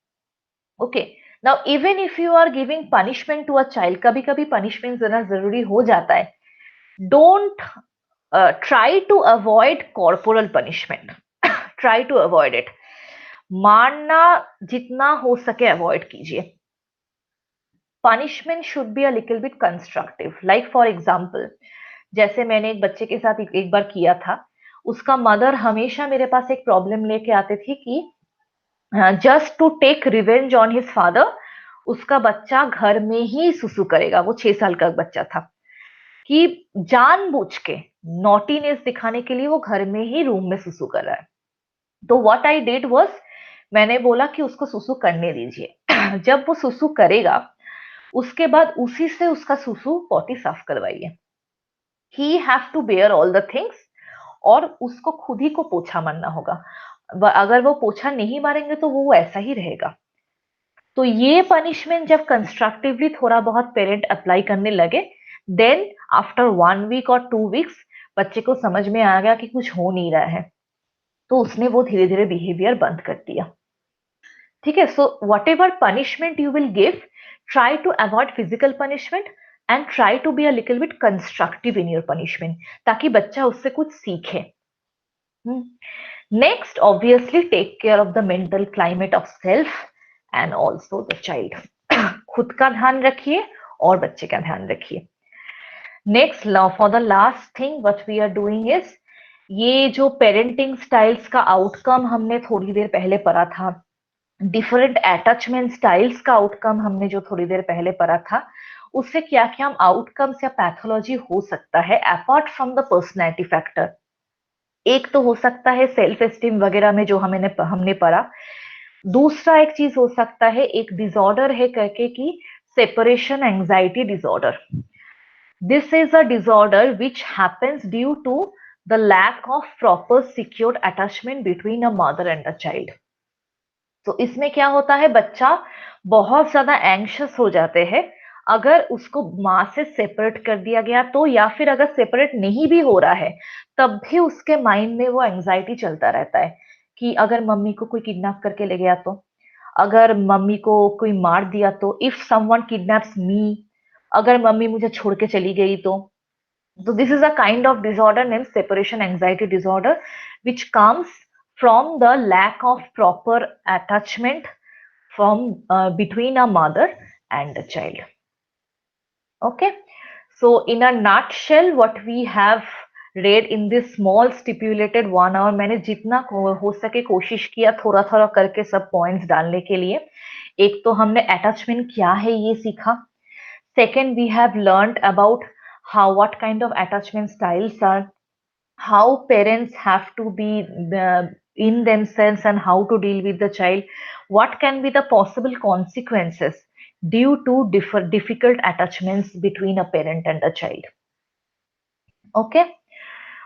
Speaker 1: Okay, now even if you are giving punishment to a child, कभी कभी पनिशमेंट देना जरूरी हो जाता है। Don't try to avoid corporal punishment, try to avoid it. मारना जितना हो सके अवॉइड कीजिए। Punishment should be a little bit constructive, like for example, जैसे मैंने एक बच्चे के साथ एक बार किया था। उसका मदर हमेशा मेरे पास एक प्रॉब्लम लेके आते थे कि just to take revenge on his father, उसका बच्चा घर में ही सुसु करेगा। वो 6 साल का बच्चा था कि जानबूझ के नॉटीनेस दिखाने के लिए वो घर में ही रूम में सुसु कर रहा है। तो व्हाट आई डिड वाज, मैंने बोला कि उसको सुसु करने दीजिए। जब वो सुसु करेगा उसके बाद उसी से उसका सुसु पॉटी साफ करवाइए। He have to bear all the things, और उसको खुद ही को पोछा मारना होगा। अगर वो पोछा नहीं मारेंगे तो वो ऐसा ही रहेगा। तो ये पनिशमेंट जब कंस्ट्रक्टिवली थोड़ा बहुत पेरेंट अप्लाई करने लगे, देन आफ्टर 1 वीक और 2 वीक्स बच्चे को समझ में आ गया कि कुछ हो नहीं रहा है, तो उसने वो धीरे धीरे बिहेवियर बंद कर दिया। ठीक है, so whatever punishment you will give, try to avoid physical punishment and try to be a little bit constructive in your punishment, ताकि बच्चा उससे कुछ सीखे। Next, obviously take care of the mental climate of self and also the child. खुद का ध्यान रखिए और बच्चे का ध्यान रखिए। Next, for the last thing what we are doing is, ये जो पेरेंटिंग स्टाइल्स का आउटकम हमने थोड़ी देर पहले पढ़ा था, डिफरेंट अटैचमेंट स्टाइल्स का आउटकम हमने जो थोड़ी देर पहले पढ़ा था, उससे क्या क्या आउटकम्स या पैथोलॉजी हो सकता है apart from the personality factor. एक तो हो सकता है सेल्फ एस्टीम वगैरह में जो हमने पढ़ा। दूसरा एक चीज हो सकता है, एक डिसऑर्डर है करके कि separation anxiety disorder. This is a disorder which happens due to the lack of proper secure attachment between a mother and a child. तो इसमें क्या होता है, बच्चा बहुत ज्यादा एंग्शियस हो जाते हैं अगर उसको माँ से सेपरेट कर दिया गया तो, या फिर अगर सेपरेट नहीं भी हो रहा है तब भी उसके माइंड में वो एंजाइटी चलता रहता है कि अगर मम्मी को कोई किडनैप करके ले गया तो, अगर मम्मी को कोई मार दिया तो, इफ समवन किडनैप्स मी, अगर मम्मी मुझे छोड़ के चली गई तो this is a kind of disorder named separation anxiety disorder, which comes from the lack of proper attachment from between a mother and a child. Okay, so in a nutshell what we have read in this small stipulated 1 hour, मैंने जितना हो सके कोशिश किया थोड़ा थोड़ा करके सब पॉइंट्स डालने के लिए। एक तो हमने अटैचमेंट क्या है ये सीखा। Second, we have learned about what kind of attachment styles are, how parents have to be in themselves and how to deal with the child, what can be the possible consequences due to difficult attachments between a parent and a child. Okay,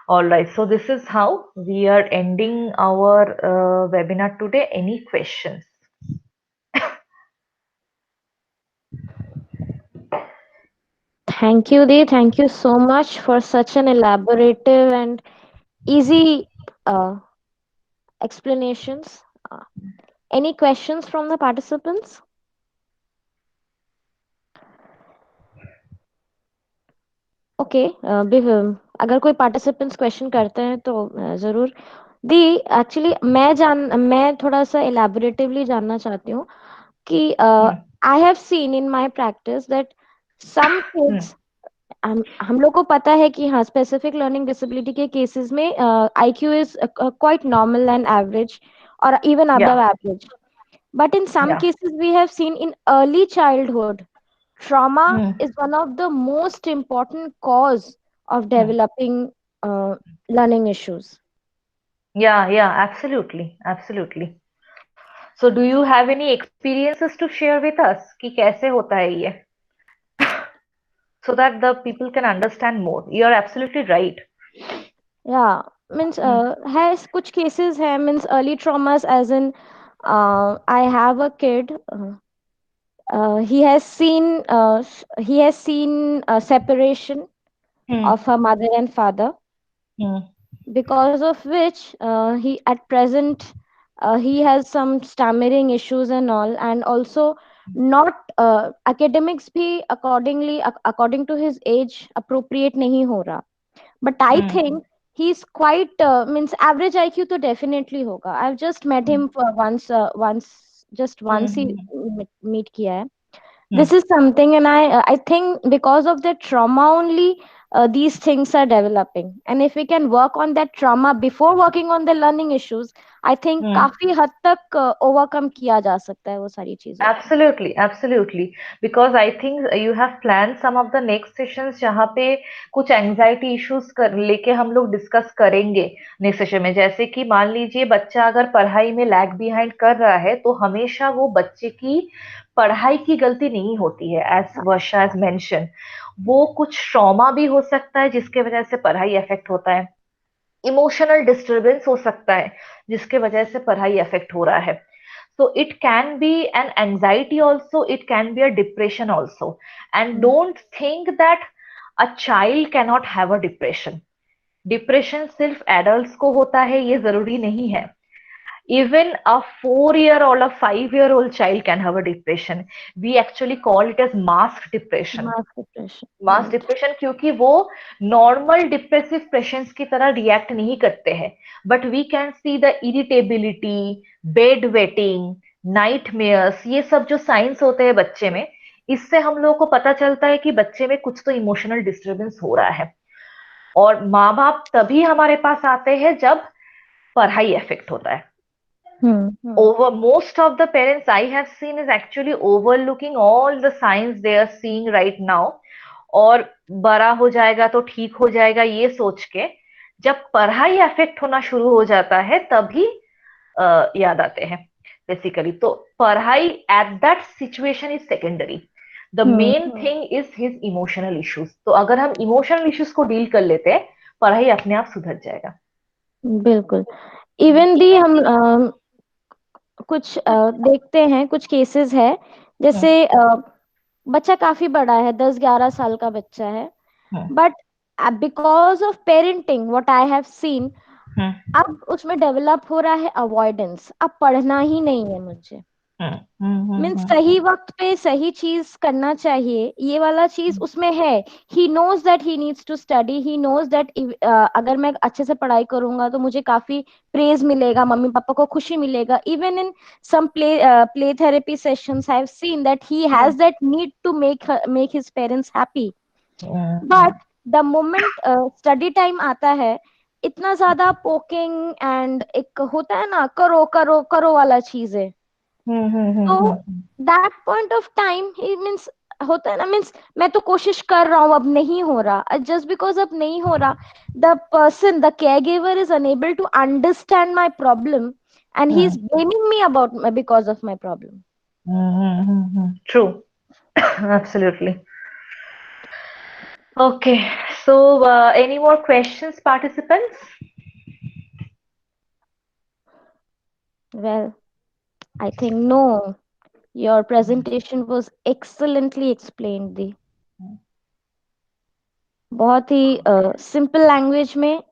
Speaker 1: all right, so this is how we are ending our webinar today. Any questions?
Speaker 2: Thank you, Dee. Thank you so much for such an elaborative and easy uh, explanations. Any questions from the participants? Okay अगर कोई participants question करते हैं तो जरूर दी actually मैं थोड़ा सा इलेबोरेटिवली जानना चाहती हूँ कि I have seen in my practice that some kids हम लोग को पता है कि हाँ स्पेसिफिक लर्निंग डिसेबिलिटी के केसेस में IQ is quite normal and average और even above
Speaker 1: Yeah,
Speaker 2: average but in some
Speaker 1: yeah.
Speaker 2: cases we have seen in early childhood trauma
Speaker 1: Hmm,
Speaker 2: is one of the most important cause of
Speaker 1: hmm.
Speaker 2: developing learning issues.
Speaker 1: Yeah, yeah, absolutely, absolutely. So do you have any experiences to share with us कि कैसे होता है ये? So that the people can understand more. You are absolutely right.
Speaker 2: Yeah, means
Speaker 1: Hmm,
Speaker 2: has kuch cases hai means early traumas as in I have a kid he has seen separation
Speaker 1: hmm,
Speaker 2: of her mother and father,
Speaker 1: hmm,
Speaker 2: because of which he at present he has some stammering issues and all, and also not academics bhi according to his age appropriate nahi ho raha. But I
Speaker 1: hmm,
Speaker 2: think he's quite means average IQ to definitely hoga. I've just met
Speaker 1: hmm,
Speaker 2: him for once
Speaker 1: hmm,
Speaker 2: he
Speaker 1: hmm,
Speaker 2: meet किया है.
Speaker 1: hmm.
Speaker 2: This is something, and I think because of the trauma only these things are developing, and if we can work on that trauma before working on the learning issues, I think
Speaker 1: Hmm.
Speaker 2: काफी हद तक overcome किया जा सकता है वो सारी चीजों को.
Speaker 1: Absolutely, absolutely. Because I think you have planned some of the next sessions जहाँ पे कुछ एंजाइटी इश्यूज कर लेके हम लोग डिस्कस करेंगे नेक्स्ट सेशन में। जैसे कि मान लीजिए बच्चा अगर पढ़ाई में लैग बिहाइंड कर रहा है तो हमेशा वो बच्चे की पढ़ाई की गलती नहीं होती है, एज वर्षा एज मेंशन। वो कुछ ट्रॉमा भी हो सकता है जिसके वजह से पढ़ाई अफेक्ट होता है, इमोशनल डिस्टरबेंस हो सकता है जिसके वजह से पढ़ाई अफेक्ट हो रहा है। So it can be an anxiety also, it can be a depression also. And don't think that a child cannot have a depression. Depression सिर्फ adults को होता है ये जरूरी नहीं है। Even a 4 year old or 5 year old child can have a depression. We actually call it as masked depression.
Speaker 2: Mass depression.
Speaker 1: Mass depression, क्योंकि वो नॉर्मल डिप्रेसिव पेशेंट्स की तरह रिएक्ट नहीं करते हैं, but we can see the irritability, bed wetting, nightmares, ये सब जो साइंस होते हैं बच्चे में, इससे हम लोगों को पता चलता है कि बच्चे में कुछ तो इमोशनल डिस्टरबेंस हो रहा है। और माँ बाप तभी हमारे पास आते हैं जब पढ़ाई इफेक्ट होता है। Over most of the parents I have seen is actually overlooking all the signs they are seeing right now, और बड़ा हो जाएगा तो ठीक हो जाएगा ये सोच के जब पढ़ाई अफेक्ट होना शुरू हो जाता है तभी याद आते हैं बेसिकली। तो पढ़ाई at that situation is secondary, the main thing is his emotional issues. तो अगर हम इमोशनल इश्यूज को डील कर लेते हैं पढ़ाई अपने आप सुधर जाएगा।
Speaker 2: बिल्कुल. इवन भी हम कुछ देखते हैं कुछ केसेस है जैसे बच्चा काफी बड़ा है 10-11 साल का बच्चा है but because of parenting what I have scene अब उसमें डेवलप हो रहा है अवॉइडेंस, अब पढ़ना ही नहीं है मुझे, मीन्स सही वक्त पे सही चीज करना चाहिए ये वाला चीज उसमें है. He knows that he needs to study, he knows that अगर मैं अच्छे से पढ़ाई करूंगा तो मुझे काफी प्रेज मिलेगा, मम्मी पापा को खुशी मिलेगा. Even in some play therapy sessions I have seen that he has that need to make his parents happy. But the moment study time आता है इतना ज्यादा पोकिंग एंड एक होता है ना करो करो करो वाला चीज है. तो that point of time he means होता है ना, मीन्स मैं तो कोशिश कर रहा हूँ अब नहीं हो रहा, जस्ट बिकॉज अब नहीं हो रहा the person the care giver is unable to understand my problem and he is blaming me about because of my problem.
Speaker 1: True, absolutely. Okay, so any more questions, participants?
Speaker 2: Well, I think no. Your presentation was excellently explained, Di. बहुत ही simple language में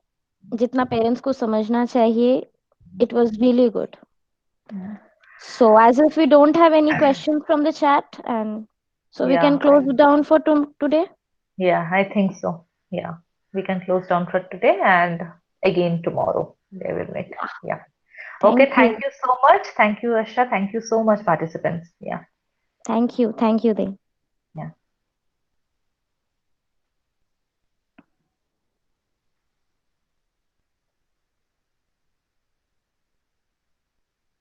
Speaker 2: जितना parents को समझना चाहिए, it was really good. So as if we don't have any questions from the chat, and so we
Speaker 1: Yeah.
Speaker 2: can close it down for today.
Speaker 1: Yeah, I think so. Yeah, we can close down for today and again tomorrow they will meet. Yeah. Okay,
Speaker 2: Thank you.
Speaker 1: thank you so much. Thank you, Asha. Thank you so much, participants. Yeah.
Speaker 2: Thank you. Thank you, Dee.